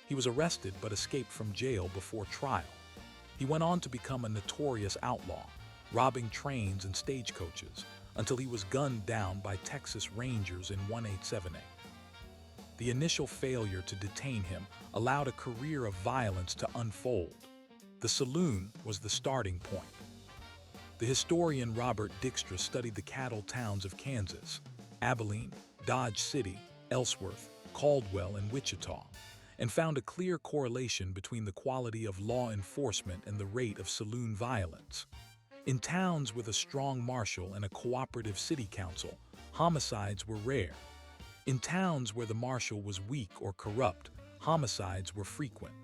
He was arrested but escaped from jail before trial. He went on to become a notorious outlaw, robbing trains and stagecoaches, until he was gunned down by Texas Rangers in 1878. The initial failure to detain him allowed a career of violence to unfold. The saloon was the starting point. The historian Robert Dykstra studied the cattle towns of Kansas, Abilene, Dodge City, Ellsworth, Caldwell, and Wichita, and found a clear correlation between the quality of law enforcement and the rate of saloon violence. In towns with a strong marshal and a cooperative city council, homicides were rare. In towns where the marshal was weak or corrupt, homicides were frequent.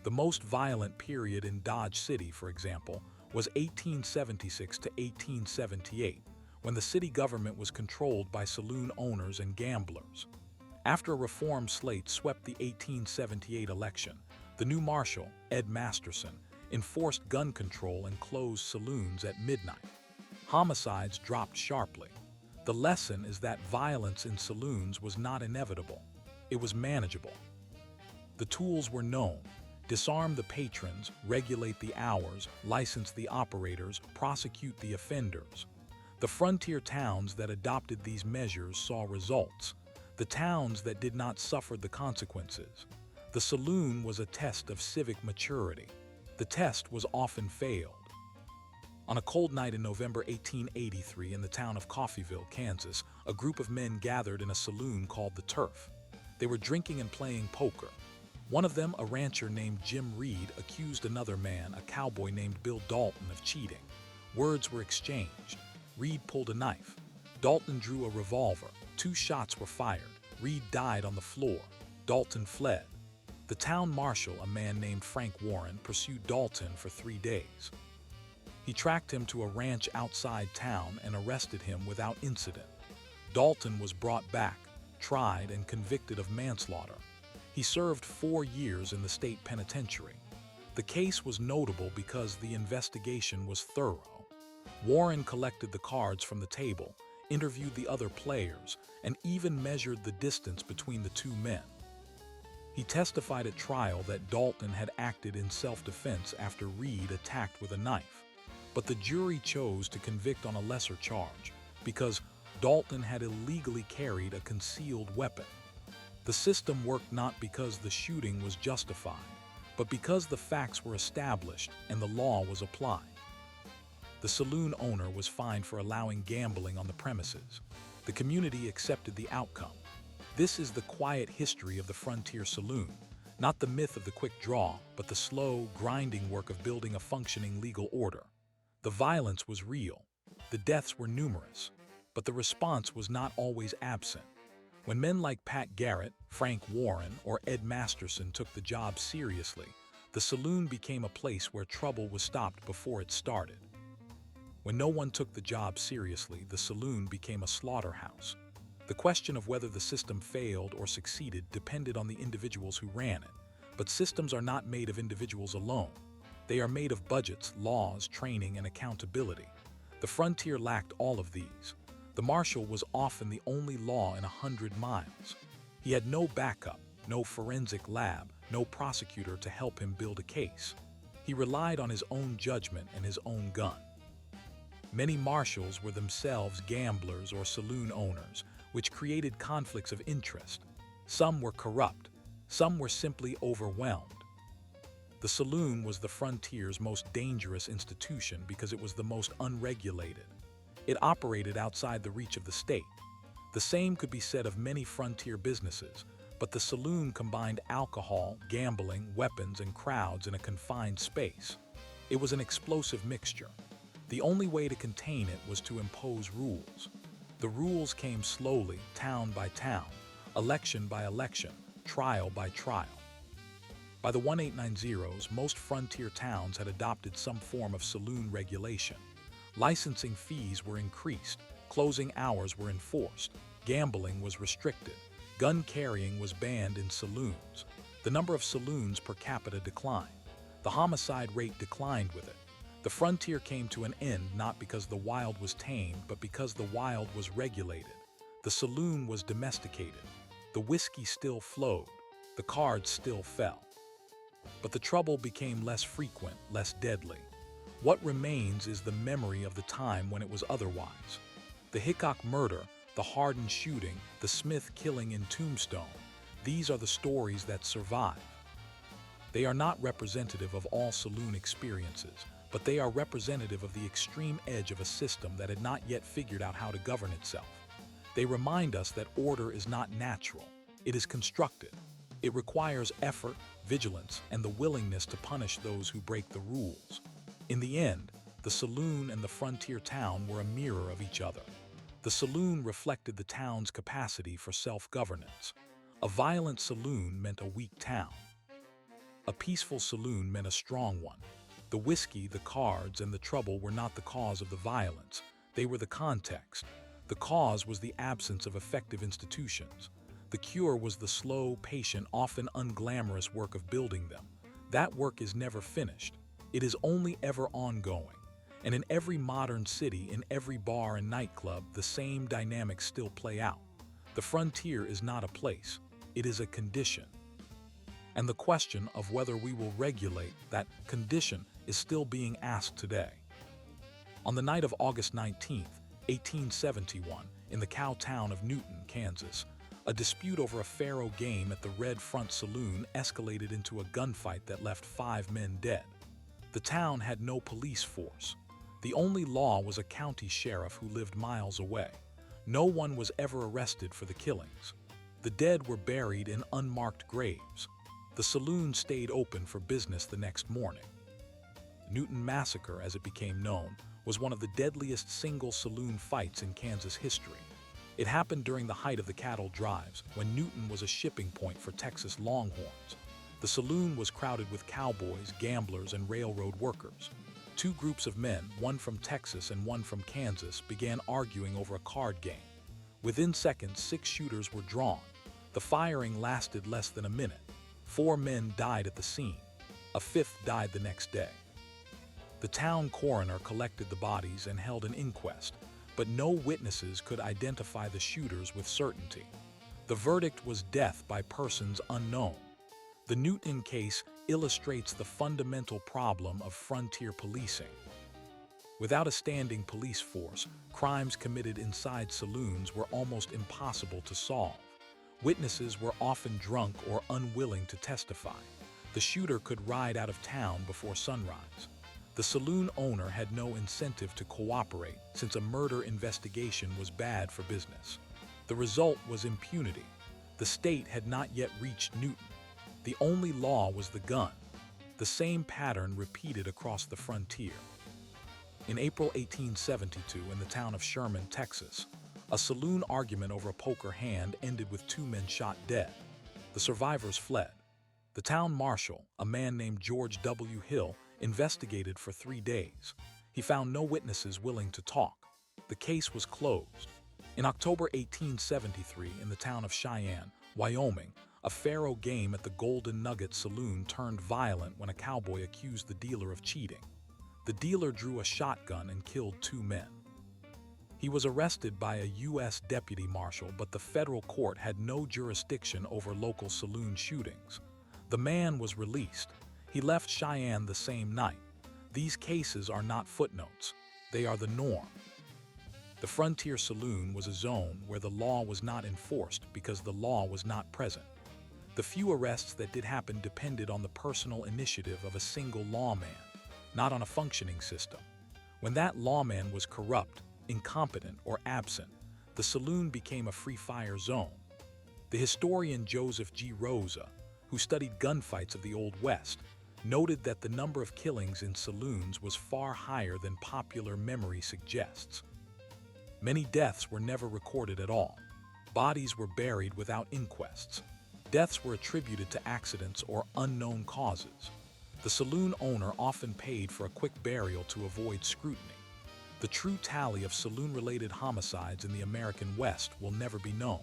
The most violent period in Dodge City, for example, was 1876 to 1878, when the city government was controlled by saloon owners and gamblers. After a reform slate swept the 1878 election, the new marshal, Ed Masterson, enforced gun control and closed saloons at midnight. Homicides dropped sharply. The lesson is that violence in saloons was not inevitable. It was manageable. The tools were known: disarm the patrons, regulate the hours, license the operators, prosecute the offenders. The frontier towns that adopted these measures saw results. The towns that did not suffer the consequences. The saloon was a test of civic maturity. The test was often failed. On a cold night in November 1883 in the town of Coffeyville, Kansas, a group of men gathered in a saloon called the Turf. They were drinking and playing poker. One of them, a rancher named Jim Reed, accused another man, a cowboy named Bill Dalton, of cheating. Words were exchanged. Reed pulled a knife. Dalton drew a revolver. 2 shots were fired. Reed died on the floor. Dalton fled. The town marshal, a man named Frank Warren, pursued Dalton for 3 days. He tracked him to a ranch outside town and arrested him without incident. Dalton was brought back, tried, and convicted of manslaughter. He served 4 years in the state penitentiary. The case was notable because the investigation was thorough. Warren collected the cards from the table, interviewed the other players, and even measured the distance between the 2 men. He testified at trial that Dalton had acted in self-defense after Reed attacked with a knife. But the jury chose to convict on a lesser charge because Dalton had illegally carried a concealed weapon. The system worked not because the shooting was justified, but because the facts were established and the law was applied. The saloon owner was fined for allowing gambling on the premises. The community accepted the outcome. This is the quiet history of the frontier saloon, not the myth of the quick draw, but the slow, grinding work of building a functioning legal order. The violence was real. The deaths were numerous, but the response was not always absent. When men like Pat Garrett, Frank Warren, or Ed Masterson took the job seriously, the saloon became a place where trouble was stopped before it started. When no one took the job seriously, the saloon became a slaughterhouse. The question of whether the system failed or succeeded depended on the individuals who ran it. But systems are not made of individuals alone. They are made of budgets, laws, training, and accountability. The frontier lacked all of these. The marshal was often the only law in 100 miles. He had no backup, no forensic lab, no prosecutor to help him build a case. He relied on his own judgment and his own gun. Many marshals were themselves gamblers or saloon owners, which created conflicts of interest. Some were corrupt, some were simply overwhelmed. The saloon was the frontier's most dangerous institution because it was the most unregulated. It operated outside the reach of the state. The same could be said of many frontier businesses, but the saloon combined alcohol, gambling, weapons, and crowds in a confined space. It was an explosive mixture. The only way to contain it was to impose rules. The rules came slowly, town by town, election by election, trial by trial. By the 1890s, most frontier towns had adopted some form of saloon regulation. Licensing fees were increased, closing hours were enforced, gambling was restricted, gun carrying was banned in saloons. The number of saloons per capita declined. The homicide rate declined with it. The frontier came to an end not because the wild was tamed, but because the wild was regulated. The saloon was domesticated. The whiskey still flowed. The cards still fell. But the trouble became less frequent, less deadly. What remains is the memory of the time when it was otherwise. The Hickok murder, the Hardin shooting, the Smith killing in Tombstone, these are the stories that survive. They are not representative of all saloon experiences, but they are representative of the extreme edge of a system that had not yet figured out how to govern itself. They remind us that order is not natural, it is constructed. It requires effort, vigilance, and the willingness to punish those who break the rules. In the end, the saloon and the frontier town were a mirror of each other. The saloon reflected the town's capacity for self-governance. A violent saloon meant a weak town. A peaceful saloon meant a strong one. The whiskey, the cards, and the trouble were not the cause of the violence. They were the context. The cause was the absence of effective institutions. The cure was the slow, patient, often unglamorous work of building them. That work is never finished. It is only ever ongoing. And in every modern city, in every bar and nightclub, the same dynamics still play out. The frontier is not a place. It is a condition. And the question of whether we will regulate that condition is still being asked today. On the night of August 19, 1871, in the cow town of Newton, Kansas, a dispute over a faro game at the Red Front Saloon escalated into a gunfight that left 5 men dead. The town had no police force. The only law was a county sheriff who lived miles away. No one was ever arrested for the killings. The dead were buried in unmarked graves. The saloon stayed open for business the next morning. The Newton Massacre, as it became known, was one of the deadliest single saloon fights in Kansas history. It happened during the height of the cattle drives, when Newton was a shipping point for Texas Longhorns. The saloon was crowded with cowboys, gamblers, and railroad workers. 2 groups of men, one from Texas and one from Kansas, began arguing over a card game. Within seconds, 6 shooters were drawn. The firing lasted less than a minute. 4 men died at the scene. A 5th died the next day. The town coroner collected the bodies and held an inquest, but no witnesses could identify the shooters with certainty. The verdict was death by persons unknown. The Newton case illustrates the fundamental problem of frontier policing. Without a standing police force, crimes committed inside saloons were almost impossible to solve. Witnesses were often drunk or unwilling to testify. The shooter could ride out of town before sunrise. The saloon owner had no incentive to cooperate, since a murder investigation was bad for business. The result was impunity. The state had not yet reached Newton. The only law was the gun. The same pattern repeated across the frontier. In April 1872, in the town of Sherman, Texas, a saloon argument over a poker hand ended with 2 men shot dead. The survivors fled. The town marshal, a man named George W. Hill, investigated for 3 days. He found no witnesses willing to talk. The case was closed. In October 1873, in the town of Cheyenne, Wyoming, a faro game at the Golden Nugget Saloon turned violent when a cowboy accused the dealer of cheating. The dealer drew a shotgun and killed 2 men. He was arrested by a U.S. deputy marshal, but the federal court had no jurisdiction over local saloon shootings. The man was released. He left Cheyenne the same night. These cases are not footnotes. They are the norm. The frontier saloon was a zone where the law was not enforced because the law was not present. The few arrests that did happen depended on the personal initiative of a single lawman, not on a functioning system. When that lawman was corrupt, incompetent, or absent, the saloon became a free-fire zone. The historian Joseph G. Rosa, who studied gunfights of the Old West, noted that the number of killings in saloons was far higher than popular memory suggests. Many deaths were never recorded at all. Bodies were buried without inquests. Deaths were attributed to accidents or unknown causes. The saloon owner often paid for a quick burial to avoid scrutiny. The true tally of saloon-related homicides in the American West will never be known,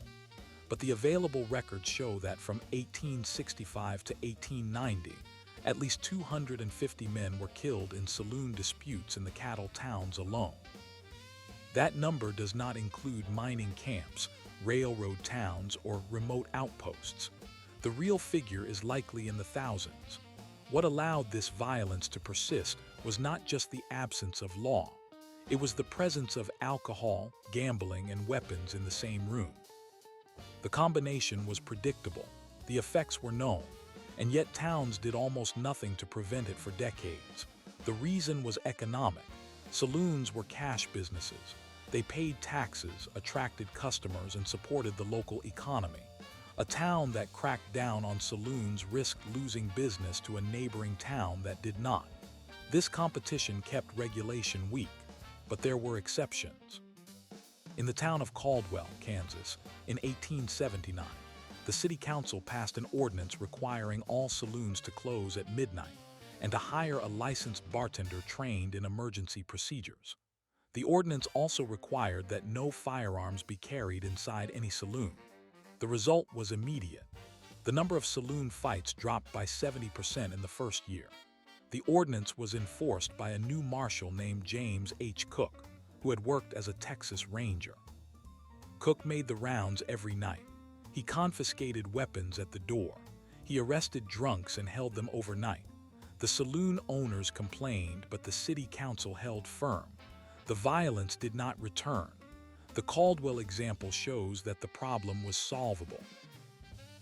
but the available records show that from 1865 to 1890, at least 250 men were killed in saloon disputes in the cattle towns alone. That number does not include mining camps, railroad towns, or remote outposts. The real figure is likely in the thousands. What allowed this violence to persist was not just the absence of law. It was the presence of alcohol, gambling, and weapons in the same room. The combination was predictable, the effects were known, and yet towns did almost nothing to prevent it for decades. The reason was economic. Saloons were cash businesses. They paid taxes, attracted customers, and supported the local economy. A town that cracked down on saloons risked losing business to a neighboring town that did not. This competition kept regulation weak, but there were exceptions. In the town of Caldwell, Kansas, in 1879, the city council passed an ordinance requiring all saloons to close at midnight and to hire a licensed bartender trained in emergency procedures. The ordinance also required that no firearms be carried inside any saloon. The result was immediate. The number of saloon fights dropped by 70% in the first year. The ordinance was enforced by a new marshal named James H. Cook, who had worked as a Texas Ranger. Cook made the rounds every night. He confiscated weapons at the door. He arrested drunks and held them overnight. The saloon owners complained, but the city council held firm. The violence did not return. The Caldwell example shows that the problem was solvable.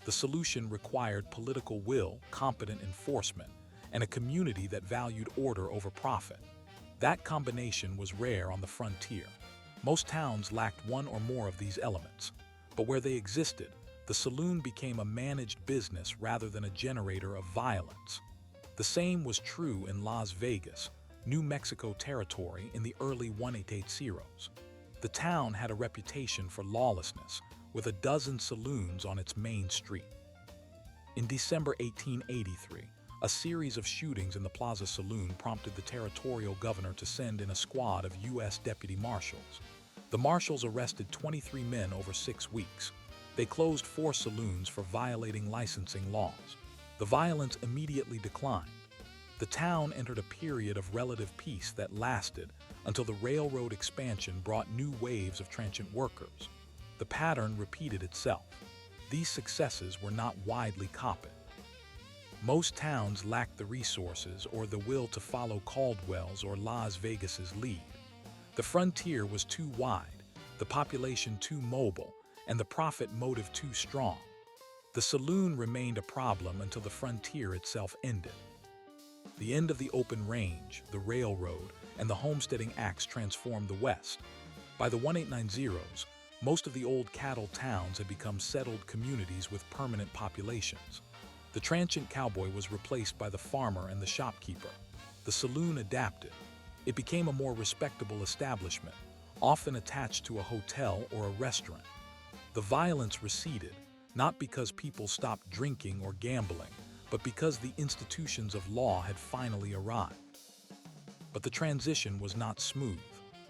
The solution required political will, competent enforcement, and a community that valued order over profit. That combination was rare on the frontier. Most towns lacked one or more of these elements, but where they existed, the saloon became a managed business rather than a generator of violence. The same was true in Las Vegas, New Mexico territory in the early 1880s. The town had a reputation for lawlessness, with a dozen saloons on its main street. In December 1883, a series of shootings in the Plaza Saloon prompted the territorial governor to send in a squad of U.S. deputy marshals. The marshals arrested 23 men over 6 weeks. They closed 4 saloons for violating licensing laws. The violence immediately declined. The town entered a period of relative peace that lasted until the railroad expansion brought new waves of transient workers. The pattern repeated itself. These successes were not widely copied. Most towns lacked the resources or the will to follow Caldwell's or Las Vegas's lead. The frontier was too wide, the population too mobile, and the profit motive too strong. The saloon remained a problem until the frontier itself ended. The end of the open range, the railroad, and the homesteading acts transformed the West. By the 1890s, most of the old cattle towns had become settled communities with permanent populations. The transient cowboy was replaced by the farmer and the shopkeeper. The saloon adapted. It became a more respectable establishment, often attached to a hotel or a restaurant. The violence receded, not because people stopped drinking or gambling, but because the institutions of law had finally arrived. But the transition was not smooth.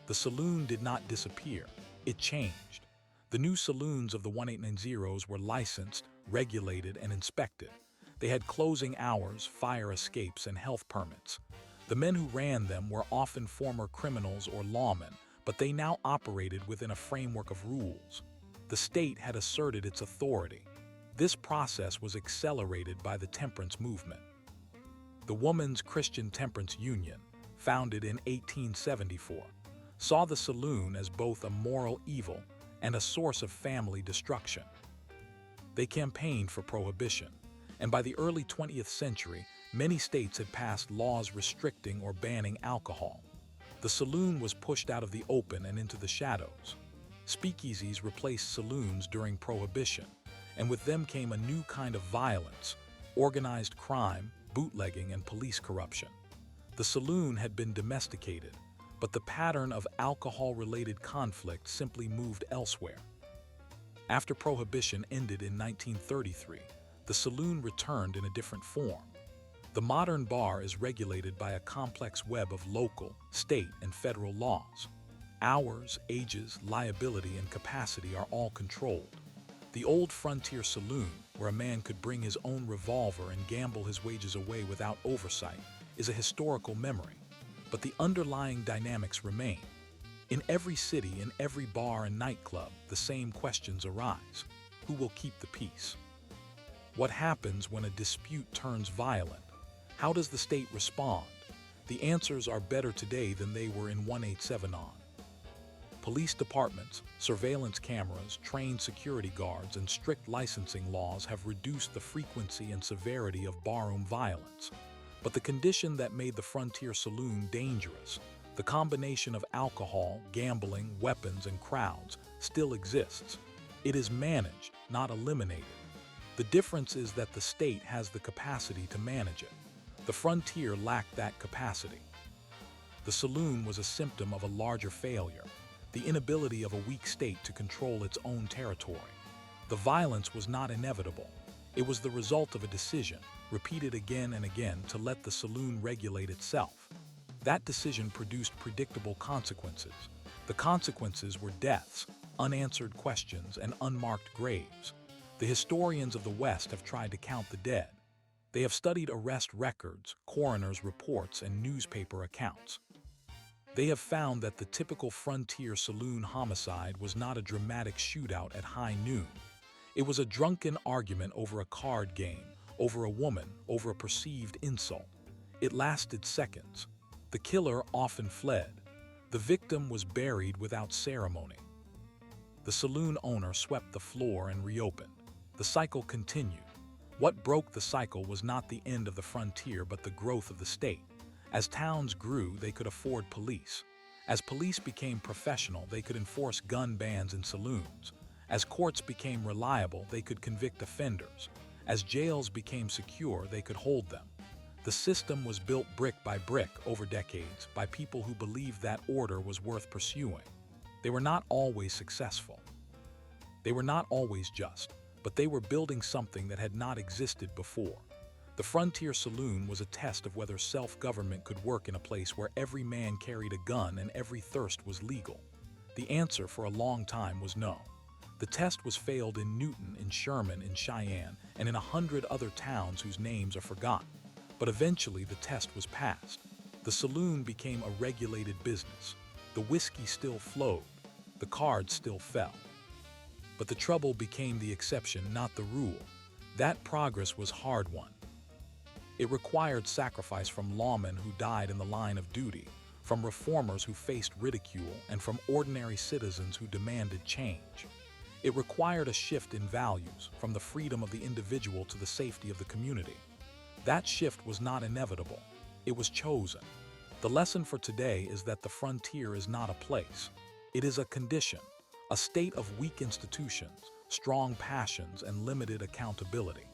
The saloon did not disappear. It changed. The new saloons of the 1890s were licensed, regulated, and inspected. They had closing hours, fire escapes, and health permits. The men who ran them were often former criminals or lawmen, but they now operated within a framework of rules. The state had asserted its authority. This process was accelerated by the temperance movement. The Woman's Christian Temperance Union, founded in 1874, saw the saloon as both a moral evil and a source of family destruction. They campaigned for prohibition, and by the early 20th century, many states had passed laws restricting or banning alcohol. The saloon was pushed out of the open and into the shadows. Speakeasies replaced saloons during Prohibition, and with them came a new kind of violence: organized crime, bootlegging, and police corruption. The saloon had been domesticated, but the pattern of alcohol-related conflict simply moved elsewhere. After Prohibition ended in 1933, the saloon returned in a different form. The modern bar is regulated by a complex web of local, state, and federal laws. Hours, ages, liability, and capacity are all controlled. The old frontier saloon, where a man could bring his own revolver and gamble his wages away without oversight, is a historical memory. But the underlying dynamics remain. In every city, in every bar and nightclub, the same questions arise. Who will keep the peace? What happens when a dispute turns violent? How does the state respond? The answers are better today than they were in 187 on. Police departments, surveillance cameras, trained security guards, and strict licensing laws have reduced the frequency and severity of barroom violence. But the condition that made the frontier saloon dangerous, the combination of alcohol, gambling, weapons, and crowds, still exists. It is managed, not eliminated. The difference is that the state has the capacity to manage it. The frontier lacked that capacity. The saloon was a symptom of a larger failure, the inability of a weak state to control its own territory. The violence was not inevitable. It was the result of a decision, repeated again and again, to let the saloon regulate itself. That decision produced predictable consequences. The consequences were deaths, unanswered questions, and unmarked graves. The historians of the West have tried to count the dead. They have studied arrest records, coroner's reports, and newspaper accounts. They have found that the typical frontier saloon homicide was not a dramatic shootout at high noon. It was a drunken argument over a card game, over a woman, over a perceived insult. It lasted seconds. The killer often fled. The victim was buried without ceremony. The saloon owner swept the floor and reopened. The cycle continued. What broke the cycle was not the end of the frontier, but the growth of the state. As towns grew, they could afford police. As police became professional, they could enforce gun bans in saloons. As courts became reliable, they could convict offenders. As jails became secure, they could hold them. The system was built brick by brick over decades by people who believed that order was worth pursuing. They were not always successful. They were not always just, but they were building something that had not existed before. The frontier saloon was a test of whether self-government could work in a place where every man carried a gun and every thirst was legal. The answer for a long time was no. The test was failed in Newton, in Sherman, in Cheyenne, and in 100 other towns whose names are forgotten. But eventually the test was passed. The saloon became a regulated business. The whiskey still flowed. The cards still fell. But the trouble became the exception, not the rule. That progress was hard-won. It required sacrifice from lawmen who died in the line of duty, from reformers who faced ridicule, and from ordinary citizens who demanded change. It required a shift in values, from the freedom of the individual to the safety of the community. That shift was not inevitable. It was chosen. The lesson for today is that the frontier is not a place. It is a condition. A state of weak institutions, strong passions, and limited accountability.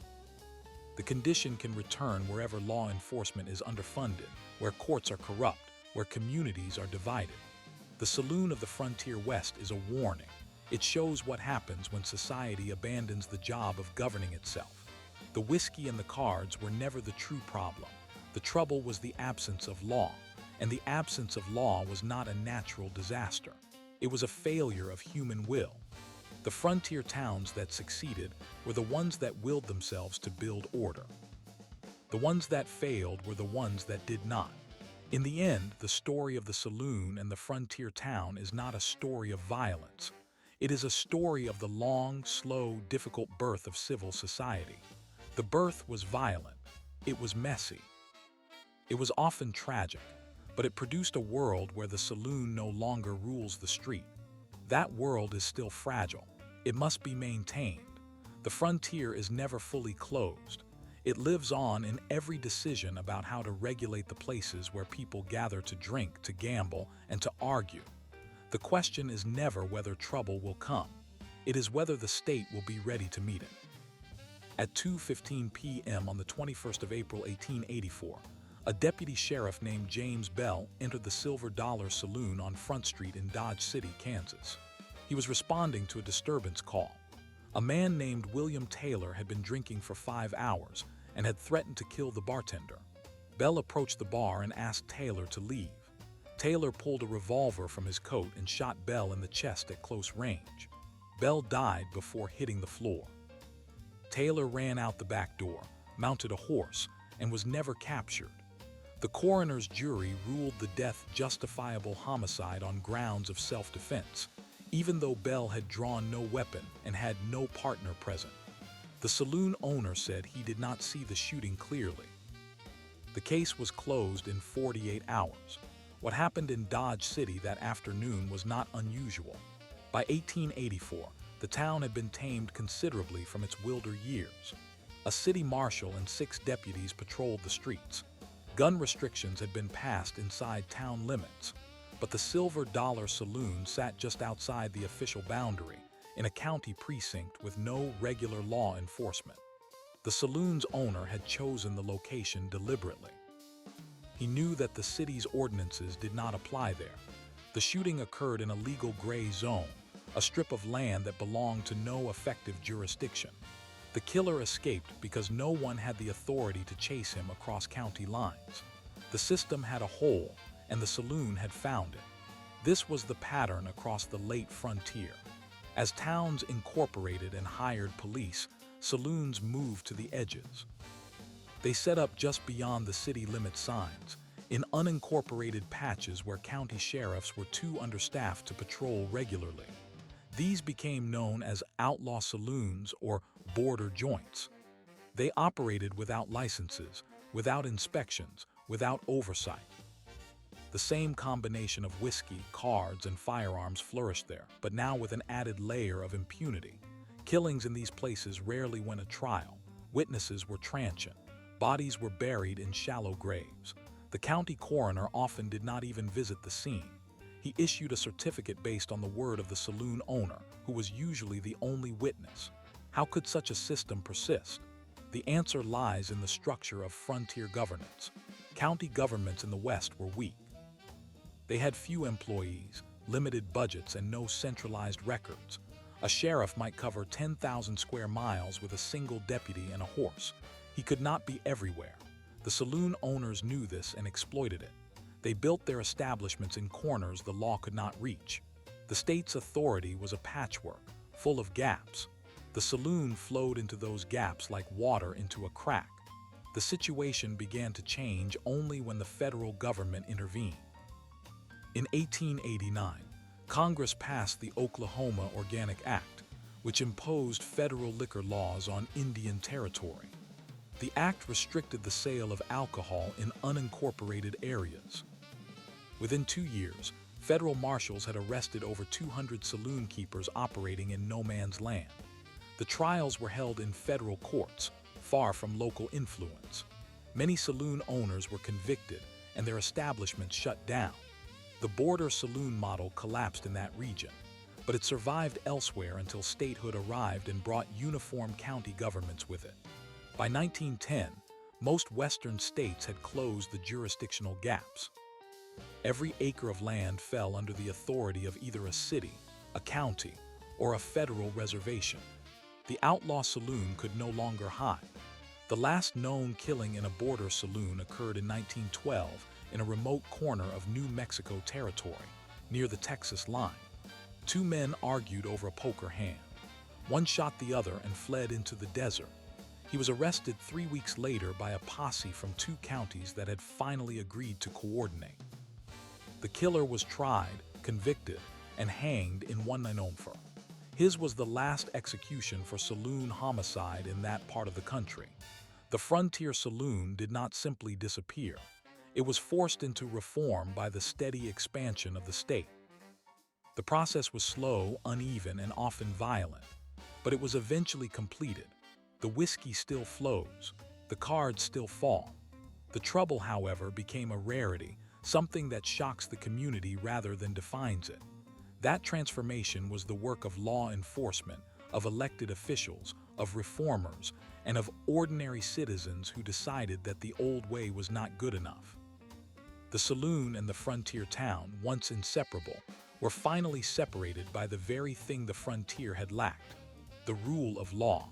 The condition can return wherever law enforcement is underfunded, where courts are corrupt, where communities are divided. The saloon of the frontier West is a warning. It shows what happens when society abandons the job of governing itself. The whiskey and the cards were never the true problem. The trouble was the absence of law, and the absence of law was not a natural disaster. It was a failure of human will. The frontier towns that succeeded were the ones that willed themselves to build order. The ones that failed were the ones that did not. In the end, the story of the saloon and the frontier town is not a story of violence. It is a story of the long, slow, difficult birth of civil society. The birth was violent. It was messy. It was often tragic. But it produced a world where the saloon no longer rules the street. That world is still fragile. It must be maintained. The frontier is never fully closed. It lives on in every decision about how to regulate the places where people gather to drink, to gamble, and to argue. The question is never whether trouble will come. It is whether the state will be ready to meet it. At 2:15 p.m. on the 21st of April 1884, a deputy sheriff named James Bell entered the Silver Dollar Saloon on Front Street in Dodge City, Kansas. He was responding to a disturbance call. A man named William Taylor had been drinking for 5 hours and had threatened to kill the bartender. Bell approached the bar and asked Taylor to leave. Taylor pulled a revolver from his coat and shot Bell in the chest at close range. Bell died before hitting the floor. Taylor ran out the back door, mounted a horse, and was never captured. The coroner's jury ruled the death justifiable homicide on grounds of self-defense, even though Bell had drawn no weapon and had no partner present. The saloon owner said he did not see the shooting clearly. The case was closed in 48 hours. What happened in Dodge City that afternoon was not unusual. By 1884, the town had been tamed considerably from its wilder years. A city marshal and 6 deputies patrolled the streets. Gun restrictions had been passed inside town limits, but the Silver Dollar Saloon sat just outside the official boundary, in a county precinct with no regular law enforcement. The saloon's owner had chosen the location deliberately. He knew that the city's ordinances did not apply there. The shooting occurred in a legal gray zone, a strip of land that belonged to no effective jurisdiction. The killer escaped because no one had the authority to chase him across county lines. The system had a hole, and the saloon had found it. This was the pattern across the late frontier. As towns incorporated and hired police, saloons moved to the edges. They set up just beyond the city limit signs, in unincorporated patches where county sheriffs were too understaffed to patrol regularly. These became known as outlaw saloons or border joints. They operated without licenses, without inspections, without oversight. The same combination of whiskey, cards, and firearms flourished there, but now with an added layer of impunity. Killings in these places rarely went to trial. Witnesses were transient. Bodies were buried in shallow graves. The county coroner often did not even visit the scene. He issued a certificate based on the word of the saloon owner, who was usually the only witness. How could such a system persist? The answer lies in the structure of frontier governance. County governments in the West were weak. They had few employees, limited budgets, and no centralized records. A sheriff might cover 10,000 square miles with a single deputy and a horse. He could not be everywhere. The saloon owners knew this and exploited it. They built their establishments in corners the law could not reach. The state's authority was a patchwork, full of gaps. The saloon flowed into those gaps like water into a crack. The situation began to change only when the federal government intervened. In 1889, Congress passed the Oklahoma Organic Act, which imposed federal liquor laws on Indian Territory. The act restricted the sale of alcohol in unincorporated areas. Within 2 years, federal marshals had arrested over 200 saloon keepers operating in no man's land. The trials were held in federal courts, far from local influence. Many saloon owners were convicted and their establishments shut down. The border saloon model collapsed in that region, but it survived elsewhere until statehood arrived and brought uniform county governments with it. By 1910, most western states had closed the jurisdictional gaps. Every acre of land fell under the authority of either a city, a county, or a federal reservation. The outlaw saloon could no longer hide. The last known killing in a border saloon occurred in 1912 in a remote corner of New Mexico territory, near the Texas line. 2 men argued over a poker hand. One shot the other and fled into the desert. He was arrested 3 weeks later by a posse from 2 counties that had finally agreed to coordinate. The killer was tried, convicted, and hanged in 1904. His was the last execution for saloon homicide in that part of the country. The frontier saloon did not simply disappear. It was forced into reform by the steady expansion of the state. The process was slow, uneven, and often violent. but it was eventually completed. The whiskey still flows. The cards still fall. The trouble, however, became a rarity, something that shocks the community rather than defines it. That transformation was the work of law enforcement, of elected officials, of reformers, and of ordinary citizens who decided that the old way was not good enough. The saloon and the frontier town, once inseparable, were finally separated by the very thing the frontier had lacked: the rule of law.